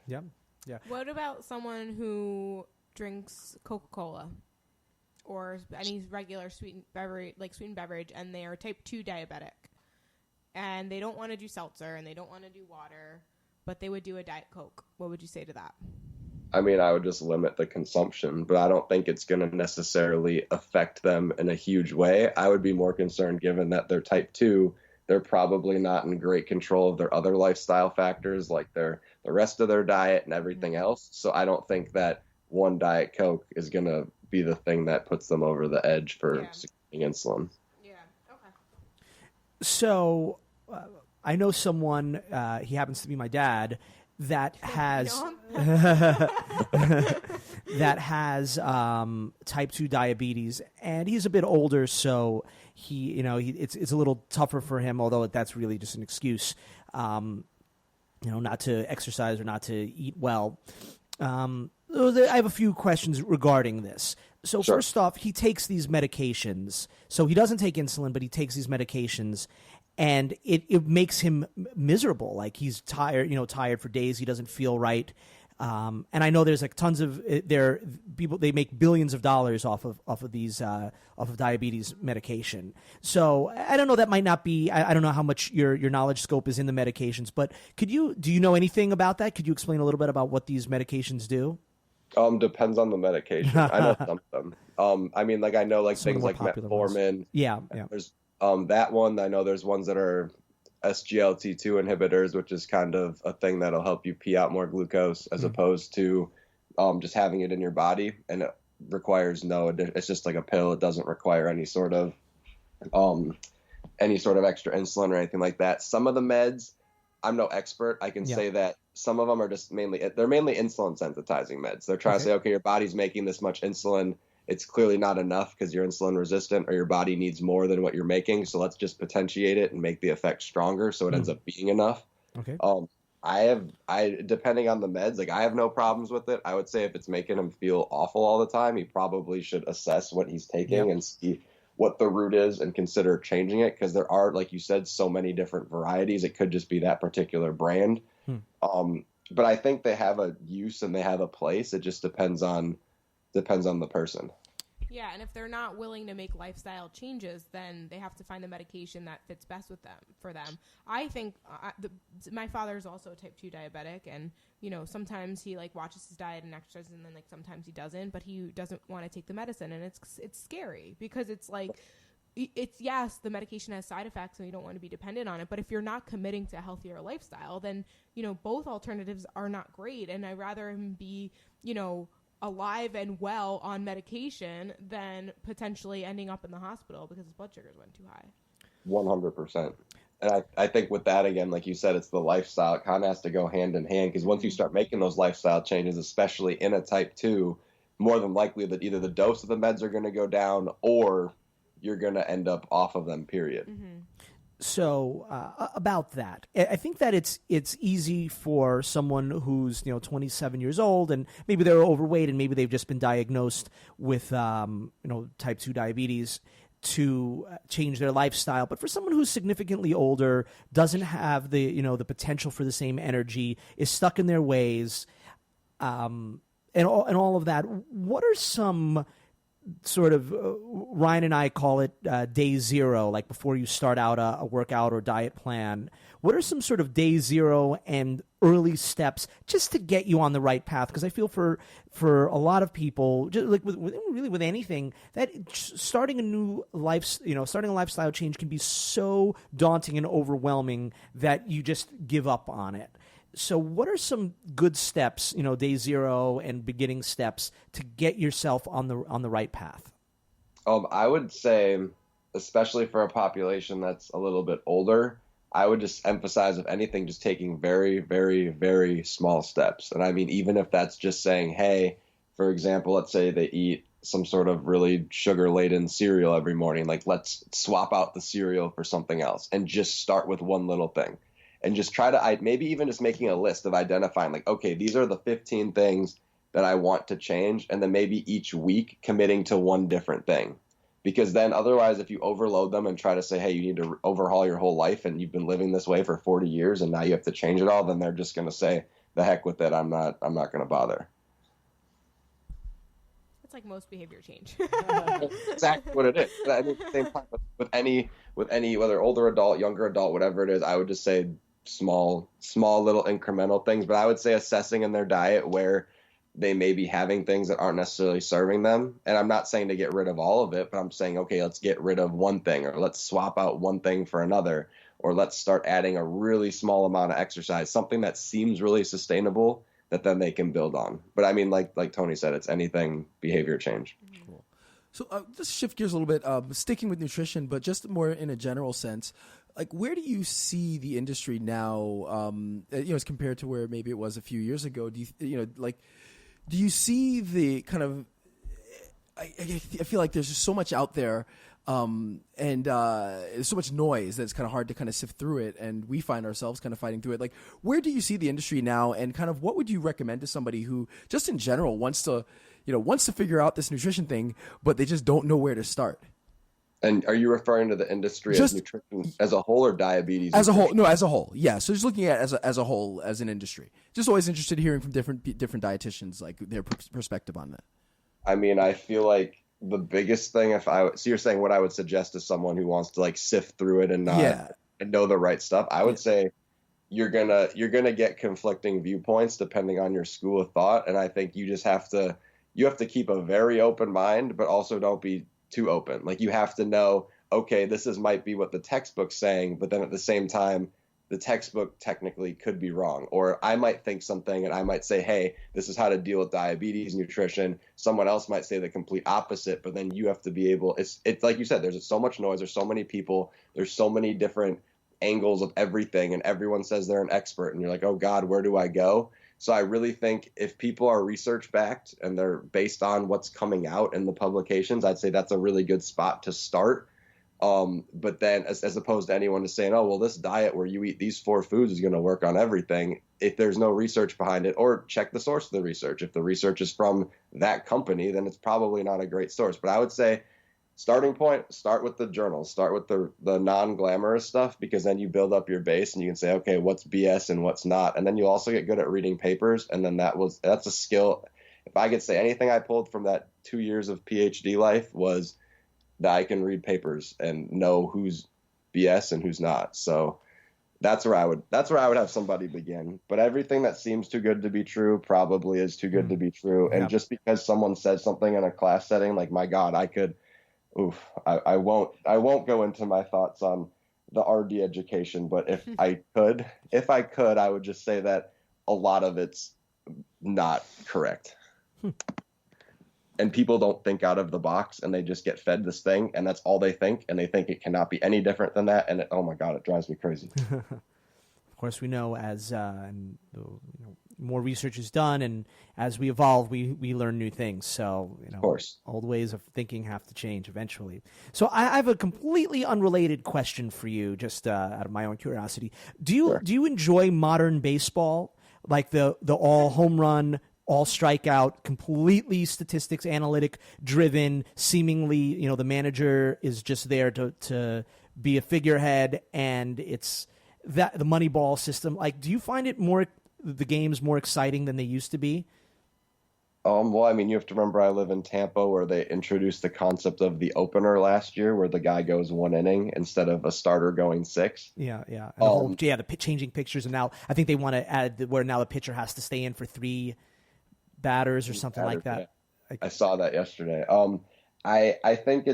F: Yeah. Yeah.
B: What about someone who drinks Coca-Cola or any regular sweetened beverage, and they are type 2 diabetic, and they don't want to do seltzer and they don't want to do water, but they would do a Diet Coke? What would you say to that?
E: I mean, I would just limit the consumption, but I don't think it's going to necessarily affect them in a huge way. I would be more concerned, given that they're type 2, they're probably not in great control of their other lifestyle factors, like the rest of their diet and everything else. So I don't think that one Diet Coke is going to be the thing that puts them over the edge for securing insulin.
B: Yeah. Okay.
F: So I know someone, he happens to be my dad, that has type 2 diabetes, and he's a bit older, so it's a little tougher for him, although that's really just an excuse, not to exercise or not to eat well. I have a few questions regarding this. So first off, he takes these medications. So he doesn't take insulin, but he takes these medications, and it makes him miserable. Like he's tired, tired for days. He doesn't feel right. And I know there's like tons of people. They make billions of dollars off of these off of diabetes medication. So I don't know. That might not be. I don't know how much your knowledge scope is in the medications. But do you know anything about that? Could you explain a little bit about what these medications do?
E: Depends on the medication. I know some of them. I mean, like I know like
F: Some
E: things like metformin.
F: Ones. Yeah.
E: There's that one. I know there's ones that are SGLT2 inhibitors, which is kind of a thing that'll help you pee out more glucose, as opposed to just having it in your body, and it requires it's just like a pill. It doesn't require any sort of extra insulin or anything like that. Some of the meds, I'm no expert. I can say that some of them are just mainly insulin sensitizing meds. They're trying to say, okay, your body's making this much insulin. It's clearly not enough because you're insulin resistant, or your body needs more than what you're making. So let's just potentiate it and make the effect stronger, so it ends up being enough.
F: Okay.
E: Depending on the meds, like I have no problems with it. I would say if it's making him feel awful all the time, he probably should assess what he's taking and see what the root is and consider changing it, because there are, like you said, so many different varieties. It could just be that particular brand. but I think they have a use and they have a place. It just depends on the person.
B: Yeah, and if they're not willing to make lifestyle changes, then they have to find the medication that fits best with them for them. I think my father is also a type 2 diabetic, and sometimes he like watches his diet and exercises, and then like sometimes he doesn't, but he doesn't want to take the medicine, and it's scary because it's like yes, the medication has side effects and you don't want to be dependent on it, but if you're not committing to a healthier lifestyle, then both alternatives are not great, and I'd rather him be alive and well on medication than potentially ending up in the hospital because his blood sugars went too high.
E: 100%. And I think with that, again, like you said, it's the lifestyle. It kind of has to go hand in hand, because once you start making those lifestyle changes, especially in a type 2, more than likely that either the dose of the meds are going to go down or you're going to end up off of them, period.
B: Mm-hmm.
F: So about that, I think that it's easy for someone who's 27 years old and maybe they're overweight and maybe they've just been diagnosed with type 2 diabetes to change their lifestyle. But for someone who's significantly older, doesn't have the the potential for the same energy, is stuck in their ways, and all of that, what are some sort of Ryan and I call it day zero, like before you start out a workout or diet plan? What are some sort of day zero and early steps just to get you on the right path? Because I feel for a lot of people, just like with anything, that starting a new life, starting a lifestyle change can be so daunting and overwhelming that you just give up on it. So what are some good steps, day zero and beginning steps to get yourself on the right path?
E: I would say, especially for a population that's a little bit older, I would just emphasize, if anything, just taking very, very, very small steps. And I mean, even if that's just saying, hey, for example, let's say they eat some sort of really sugar-laden cereal every morning. Like, let's swap out the cereal for something else and just start with one little thing. And just try to, maybe even just making a list of identifying, like, okay, these are the 15 things that I want to change. And then maybe each week committing to one different thing. Because then otherwise, if you overload them and try to say, hey, you need to overhaul your whole life and you've been living this way for 40 years and now you have to change it all, then they're just going to say, the heck with it. I'm not going to bother.
B: It's like most behavior change.
E: Exactly what it is. I mean, same time with any, whether older adult, younger adult, whatever it is, I would just say small little incremental things. But I would say assessing in their diet where they may be having things that aren't necessarily serving them. And I'm not saying to get rid of all of it, but I'm saying, okay, let's get rid of one thing, or let's swap out one thing for another, or let's start adding a really small amount of exercise, something that seems really sustainable that then they can build on. But I mean, like Tony said, it's anything behavior change.
A: Cool. So just shift gears a little bit, sticking with nutrition, but just more in a general sense. Like, where do you see the industry now, as compared to where maybe it was a few years ago? Do you see the kind of, I feel like there's just so much out there, and there's so much noise that it's kind of hard to kind of sift through it, and we find ourselves kind of fighting through it. Like, where do you see the industry now, and kind of what would you recommend to somebody who just in general wants to figure out this nutrition thing, but they just don't know where to start?
E: And are you referring to the industry as nutrition as a whole, or diabetes?
A: As a whole. No, as a whole. Yeah. So just looking at it as a whole, as an industry. Just always interested in hearing from different dietitians, like their perspective on that.
E: I mean, I feel like the biggest thing, so you're saying what I would suggest to someone who wants to like sift through it and and know the right stuff. I would say you're gonna get conflicting viewpoints depending on your school of thought. And I think you just have to keep a very open mind, but also don't be too open. Like, you have to know, okay, might be what the textbook's saying, but then at the same time, the textbook technically could be wrong. Or I might think something and I might say, hey, this is how to deal with diabetes, nutrition. Someone else might say the complete opposite, but then you have to be able, it's like you said, there's so much noise, there's so many people, there's so many different angles of everything, and everyone says they're an expert, and you're like, oh God, where do I go? So I really think if people are research backed and they're based on what's coming out in the publications, I'd say that's a really good spot to start. But then as opposed to anyone just saying, oh, well, this diet where you eat these 4 foods is going to work on everything, if there's no research behind it, or check the source of the research. If the research is from that company, then it's probably not a great source. But I would say starting point, start with the journals, start with the non-glamorous stuff, because then you build up your base and you can say, okay, what's BS and what's not. And then you also get good at reading papers. And then that's a skill. If I could say anything I pulled from that 2 years of PhD life was that I can read papers and know who's BS and who's not. So that's where I would have somebody begin. But everything that seems too good to be true probably is too good to be true. And just because someone said something in a class setting, like, my God, I won't go into my thoughts on the RD education, but if I could, I would just say that a lot of it's not correct. And people don't think out of the box, and they just get fed this thing, and that's all they think, and they think it cannot be any different than that. And oh my God, it drives me crazy.
F: Of course, we know as more research is done, and as we evolve, we learn new things. So,
E: of course,
F: old ways of thinking have to change eventually. So, I have a completely unrelated question for you, just out of my own curiosity. Do you enjoy modern baseball, like the all home run, all strikeout, completely statistics, analytic driven, seemingly, the manager is just there to be a figurehead, and it's that the money ball system? Like, do you find the games more exciting than they used to be?
E: Well, I mean, you have to remember I live in Tampa, where they introduced the concept of the opener last year, where the guy goes 1 inning instead of a starter going 6.
F: Yeah. And the changing pictures, and now I think they want to add where now the pitcher has to stay in for 3 batters or something like that.
E: Yeah. I saw that yesterday. I think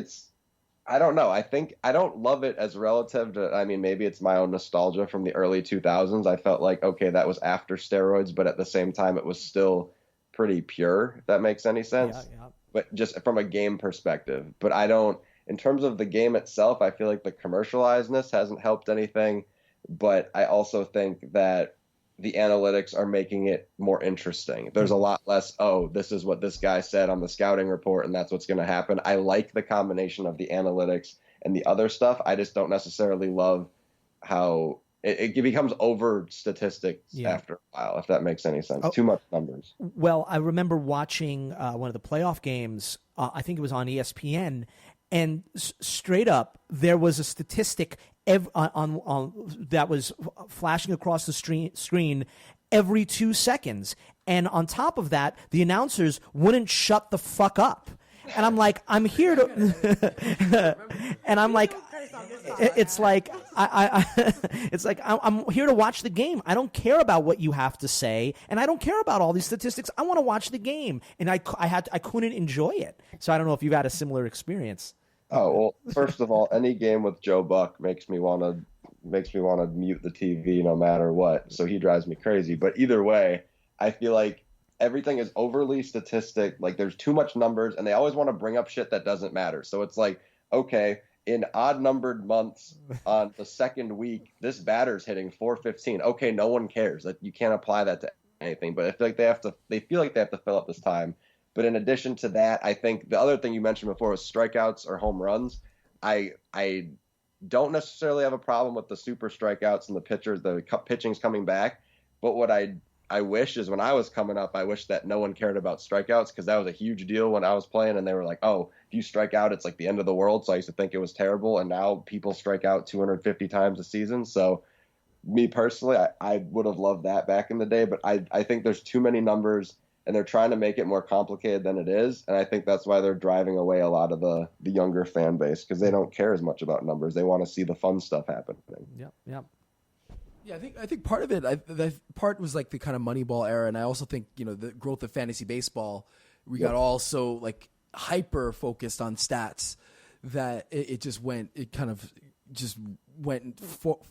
E: I don't know. I don't love it as relative to, I mean, maybe it's my own nostalgia from the early 2000s. I felt like, okay, that was after steroids, but at the same time, it was still pretty pure, if that makes any sense.
F: Yeah.
E: But just from a game perspective. But in terms of the game itself, I feel like the commercializedness hasn't helped anything. But I also think that the analytics are making it more interesting. There's a lot less, this is what this guy said on the scouting report, and that's what's going to happen. I like the combination of the analytics and the other stuff. I just don't necessarily love how it becomes over statistics after a while, if that makes any sense. Too much numbers.
F: Well, I remember watching one of the playoff games. I think it was on ESPN, and straight up, there was a statistic on that was flashing across the screen every 2 seconds. And on top of that, the announcers wouldn't shut the fuck up. And I'm like, I'm here to, and I'm like, it's like, I'm here to watch the game. I don't care about what you have to say, and I don't care about all these statistics. I want to watch the game, and I couldn't enjoy it. So I don't know if you've had a similar experience.
E: Oh, well, first of all, any game with Joe Buck makes me want to mute the TV no matter what. So he drives me crazy. But either way, I feel like everything is overly statistic. Like, there's too much numbers, and they always want to bring up shit that doesn't matter. So it's like, okay, in odd numbered months on the second week, this batter's hitting 415. Okay, no one cares. Like, you can't apply that to anything. But I feel like they feel like they have to fill up this time. But in addition to that, I think the other thing you mentioned before was strikeouts or home runs. I don't necessarily have a problem with the super strikeouts and the pitching's coming back. But what I wish is, when I was coming up, I wish that no one cared about strikeouts, because that was a huge deal when I was playing, and they were like, oh, if you strike out, it's like the end of the world. So I used to think it was terrible. And now people strike out 250 times a season. So me personally, I would have loved that back in the day. But I think there's too many numbers, and they're trying to make it more complicated than it is. And I think that's why they're driving away a lot of the younger fan base, because they don't care as much about numbers. They want to see the fun stuff happening.
F: Yep.
A: Yeah, I think part of it, that part was like the kind of Moneyball era, and I also think the growth of fantasy baseball, we got all so like hyper focused on stats that it kind of went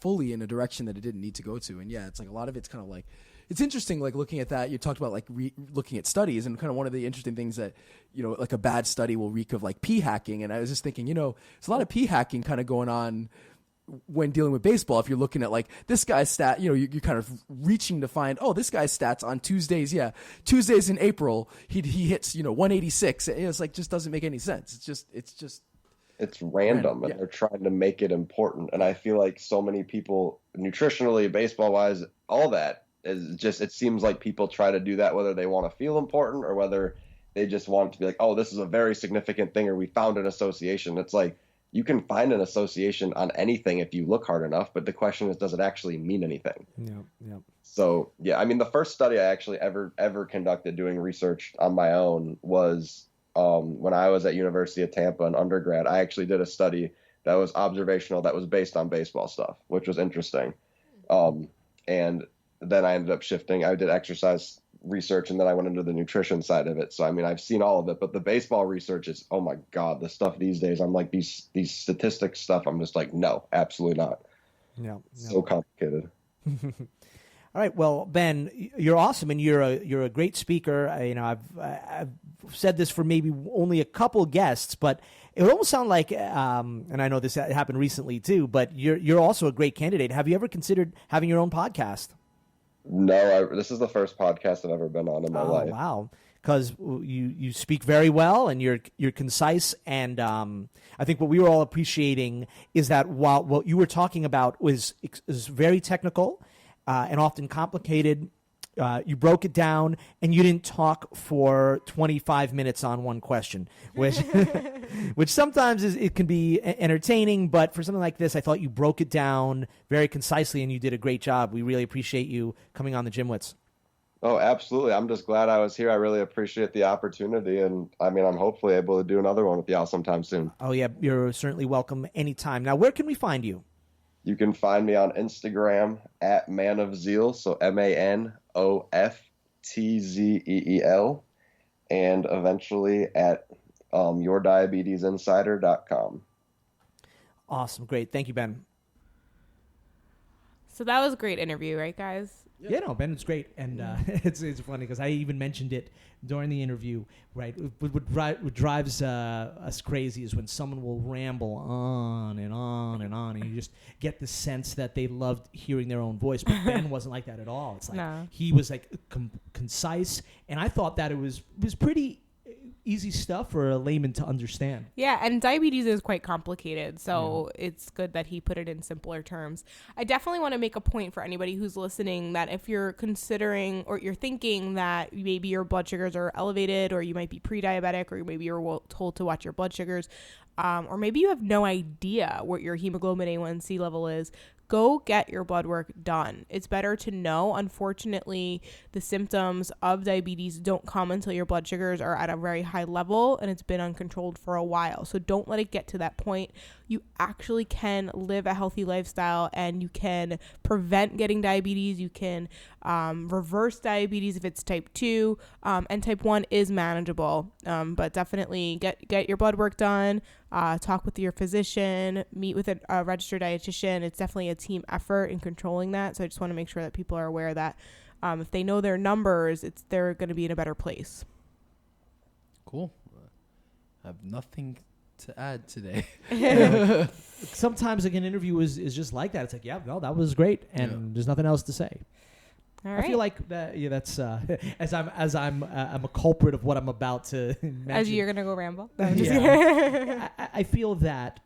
A: fully in a direction that it didn't need to go to. And yeah, it's like a lot of it's kind of like, it's interesting, like looking at that. You talked about like looking at studies, and kind of one of the interesting things that like a bad study will reek of like p hacking. And I was just thinking, there's a lot of p hacking kind of going on when dealing with baseball. If you're looking at like this guy's stat, you're kind of reaching to find, this guy's stats on Tuesdays. Yeah, Tuesdays in April, he hits 186. And it's like, just doesn't make any sense. It's
E: random, and they're trying to make it important. And I feel like so many people, nutritionally, baseball wise, all that is just, it seems like people try to do that whether they want to feel important or whether they just want it to be like, oh, this is a very significant thing, or we found an association. It's like, you can find an association on anything if you look hard enough, but the question is, does it actually mean anything?
F: Yeah.
E: So yeah, I mean, the first study I actually ever conducted doing research on my own was when I was at University of Tampa in undergrad. I actually did a study that was observational, that was based on baseball stuff, which was interesting. And then I ended up shifting. I did exercise research, and then I went into the nutrition side of it. So I mean, I've seen all of it, but the baseball research is, oh my God, the stuff these days. I'm like, these statistics stuff, I'm just like, no, absolutely not.
F: Yeah.
E: So complicated.
F: All right, well, Ben, you're awesome, and you're a great speaker. I've said this for maybe only a couple guests, but it would almost sound like, and I know this happened recently too, but you're also a great candidate. Have you ever considered having your own podcast?
E: No, this is the first podcast I've ever been on in my life.
F: Wow. Because you speak very well, and you're concise, and I think what we were all appreciating is that while what you were talking about was very technical and often complicated, you broke it down, and you didn't talk for 25 minutes on one question, which which sometimes it can be entertaining, but for something like this, I thought you broke it down very concisely, and you did a great job. We really appreciate you coming on the GymWits.
E: Oh, absolutely. I'm just glad I was here. I really appreciate the opportunity. And I mean, I'm hopefully able to do another one with y'all sometime soon.
F: Oh, yeah. You're certainly welcome anytime. Now, where can we find you?
E: You can find me on Instagram at Man of Zeal. So MANOFTZEEL. And eventually at yourdiabetesinsider.com.
F: Awesome. Great. Thank you, Ben.
B: So that was a great interview, right, guys?
D: Yeah, no, Ben, it's great, and it's funny because I even mentioned it during the interview. Right, what drives us crazy is when someone will ramble on and on and on, and you just get the sense that they loved hearing their own voice. But Ben wasn't like that at all. It's like he was like concise, and I thought that it was pretty easy stuff for a layman to understand.
B: Yeah, and diabetes is quite complicated, so it's good that he put it in simpler terms. I definitely want to make a point for anybody who's listening that if you're considering or you're thinking that maybe your blood sugars are elevated, or you might be pre-diabetic, or maybe you're told to watch your blood sugars, or maybe you have no idea what your hemoglobin A1C level is, go get your blood work done. It's better to know. Unfortunately, the symptoms of diabetes don't come until your blood sugars are at a very high level and it's been uncontrolled for a while. So don't let it get to that point. You actually can live a healthy lifestyle, and you can prevent getting diabetes. You can reverse diabetes if it's type 2, and type 1 is manageable. But definitely get your blood work done. Talk with your physician, meet with a registered dietitian. It's definitely a team effort in controlling that. So I just want to make sure that people are aware that if they know their numbers, they're going to be in a better place.
A: Cool. I have nothing to add today.
D: Sometimes like an interview is just like that. It's like, yeah, no, that was great, and there's nothing else to say.
B: All right.
D: I feel like that. Yeah, that's as I'm a culprit of what I'm about to mention.
B: As you're gonna go ramble. No, I'm just
D: I feel that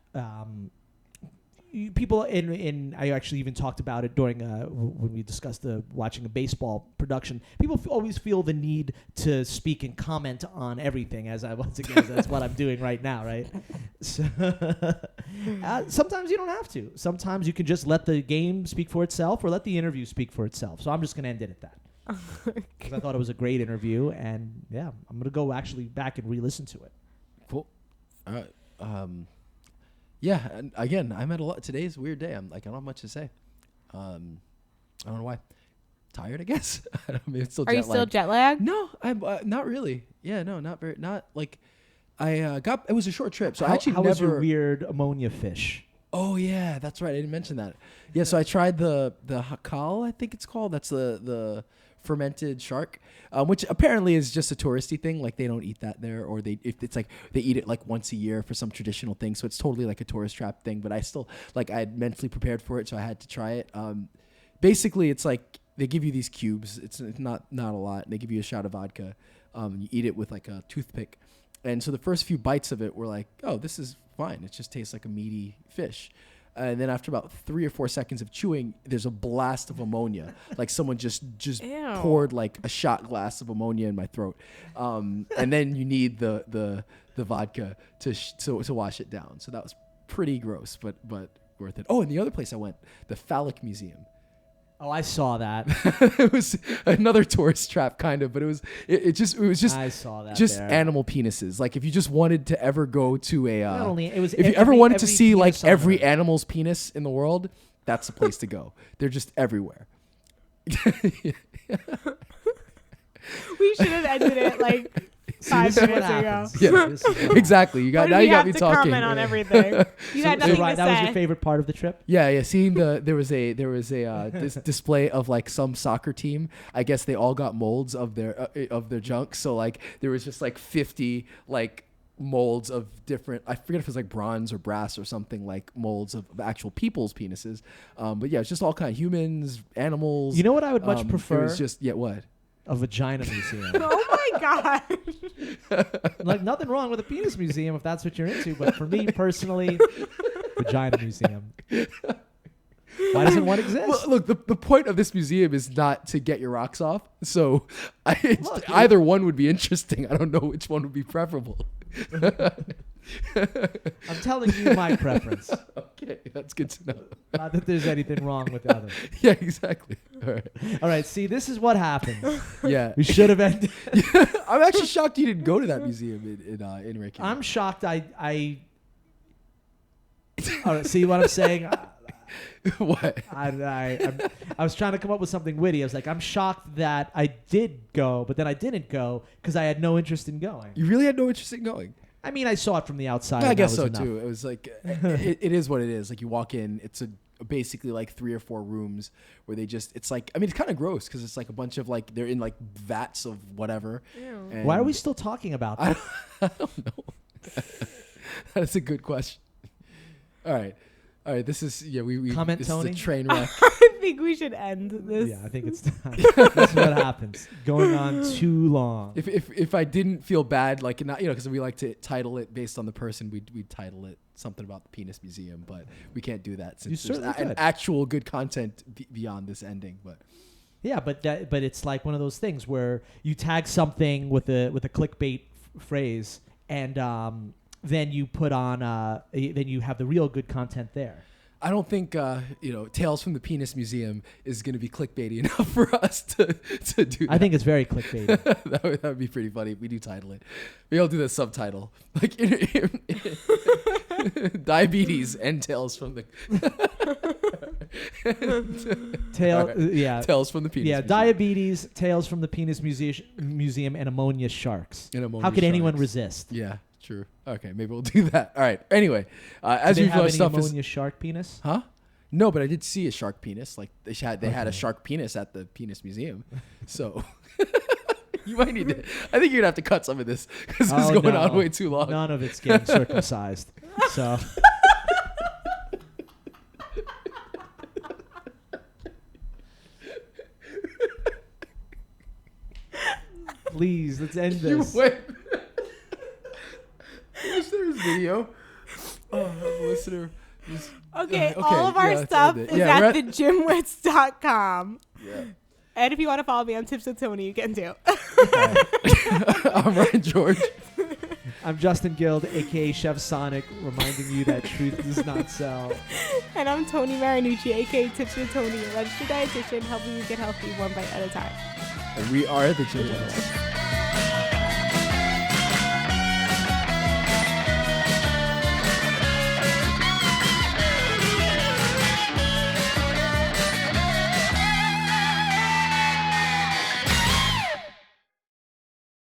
D: people in I actually even talked about it during when we discussed watching a baseball production. People always feel the need to speak and comment on everything. That's what I'm doing right now, right? So sometimes you don't have to. Sometimes you can just let the game speak for itself, or let the interview speak for itself. So I'm just gonna end it at that. Because I thought it was a great interview, and yeah, I'm gonna go actually back and re-listen to it.
A: Cool. All right. Yeah, and again, I'm at a lot. Today's a weird day. I don't have much to say. I don't know why. Tired, I guess. I don't know, it's still
B: Are you still jet lagged?
A: No, I'm not really. Yeah, no, not very. Not like I got. It was a short trip, so I
D: how
A: actually never.
D: was your weird ammonia fish?
A: Oh yeah, that's right. I didn't mention that. Yeah, so I tried the hakal, I think it's called. That's the fermented shark, which apparently is just a touristy thing. Like they don't eat that there, or if it's like they eat it like once a year for some traditional thing. So it's totally like a tourist trap thing. But I still I had mentally prepared for it, so I had to try it. Basically, it's like they give you these cubes. It's not a lot. They give you a shot of vodka. You eat it with like a toothpick, and so the first few bites of it were like, oh, this is fine. It just tastes like a meaty fish. And then after about 3 or 4 seconds of chewing, there's a blast of ammonia. Like someone just
B: Ew.
A: poured like a shot glass of ammonia in my throat. And then you need the vodka to wash it down. So that was pretty gross, but worth it. Oh, and the other place I went, the Phallic Museum.
D: Oh, I saw that.
A: It was another tourist trap, kind of, but it was just
D: I saw that.
A: just
D: there.
A: animal penises. Like if you just wanted to ever go to a
D: Not only it was
A: if you ever
D: every-
A: wanted to
D: every
A: see like
D: penis on
A: every
D: Earth.
A: animal's penis in the world, that's the place to go. They're just everywhere.
B: We should have ended it like 5
D: this is what
B: minutes ago.
D: happens.
A: Yeah.
D: This is what
A: Exactly. You got
B: What
A: now
B: did
A: you
B: we
A: got
B: have
A: me
B: to
A: talking.
B: comment on everything? You had
D: So
B: nothing
D: right,
B: to
D: that
B: say.
D: was your favorite part of the trip?
A: Yeah, seeing there was a this display of like some soccer team. I guess they all got molds of their junk. So like there was just like 50 like molds of different, I forget if it was like bronze or brass or something, like molds of actual people's penises. But yeah, it's just all kind of humans, animals.
D: You know what I would much
A: It
D: prefer?
A: was just what?
D: A vagina museum.
B: Oh my god.
D: Like nothing wrong with a penis museum if that's what you're into, but for me personally, vagina museum. Why doesn't one exist?
A: Well, look, the point of this museum is not to get your rocks off. So
D: Look,
A: either one would be interesting. I don't know which one would be preferable.
D: I'm telling you my preference.
A: Okay, that's good to know.
D: Not that there's anything wrong with the other.
A: Yeah, exactly. All right.
D: All right, see, this is what happens.
A: Yeah.
D: We should have ended.
A: I'm actually shocked you didn't go to that museum in Reykjavik.
D: I'm shocked. I all right, see what I'm saying?
A: What?
D: I was trying to come up with something witty. I was like, I'm shocked that I did go, but then I didn't go because I had no interest in going.
A: You really had no interest in going?
D: I mean, I saw it from the outside.
A: I
D: and that
A: guess
D: was
A: so
D: enough.
A: too. It was like it is what it is. Like you walk in, it's basically like 3 or 4 rooms where it's like, I mean, it's kind of gross because it's like a bunch of like they're in like vats of whatever.
B: Ew.
A: And
D: Why are we still talking about that?
A: I don't know. That's a good question. All right. This is we
D: Comment,
A: this
D: Tony?
A: is a train wreck.
B: I think we should end this.
D: Yeah, I think it's time. That's what happens. Going on too long.
A: If I didn't feel bad, like not because we like to title it based on the person, we'd title it something about the penis museum, but we can't do that since there's
D: certainly
A: an
D: could.
A: actual good content beyond this ending. But
D: Yeah, but it's like one of those things where you tag something with a clickbait phrase, and then you put on then you have the real good content there.
A: I don't think Tales from the Penis Museum is going to be clickbaity enough for us to do that.
D: I think it's very clickbait.
A: that would be pretty funny if we do title it. Maybe I'll do the subtitle, like diabetes and tales from the tales from the penis.
D: Yeah,
A: Museum.
D: diabetes, tales from the penis museum, and ammonia sharks.
A: And ammonia
D: How could anyone
A: sharks.
D: resist?
A: Yeah, true. Okay, maybe we'll do that. All right. Anyway, as
D: Do they
A: usual,
D: have
A: our
D: any
A: stuff is
D: ammonia shark penis?
A: huh? No, but I did see a shark penis. Like they had a shark penis at the penis museum. So you might need to. I think you're gonna have to cut some of this because this is going on way too long.
D: None of it's getting circumcised. So. Please, let's end this.
A: Wait. Listener's video. Oh, the listener.
B: Okay,
A: okay,
B: all of our
A: let's
B: stuff
A: end it.
B: is
A: Yeah,
B: at thegymwits.com.
A: Yeah.
B: And if you want to follow me on Tips with Tony, you can too.
A: I'm Ryan George.
D: I'm Justin Guild, aka Chef Sonic, reminding you that truth does not sell.
B: And I'm Tony Marinucci, aka Tips with Tony, a registered dietitian helping you get healthy one bite at a time.
A: And we are the GymWits.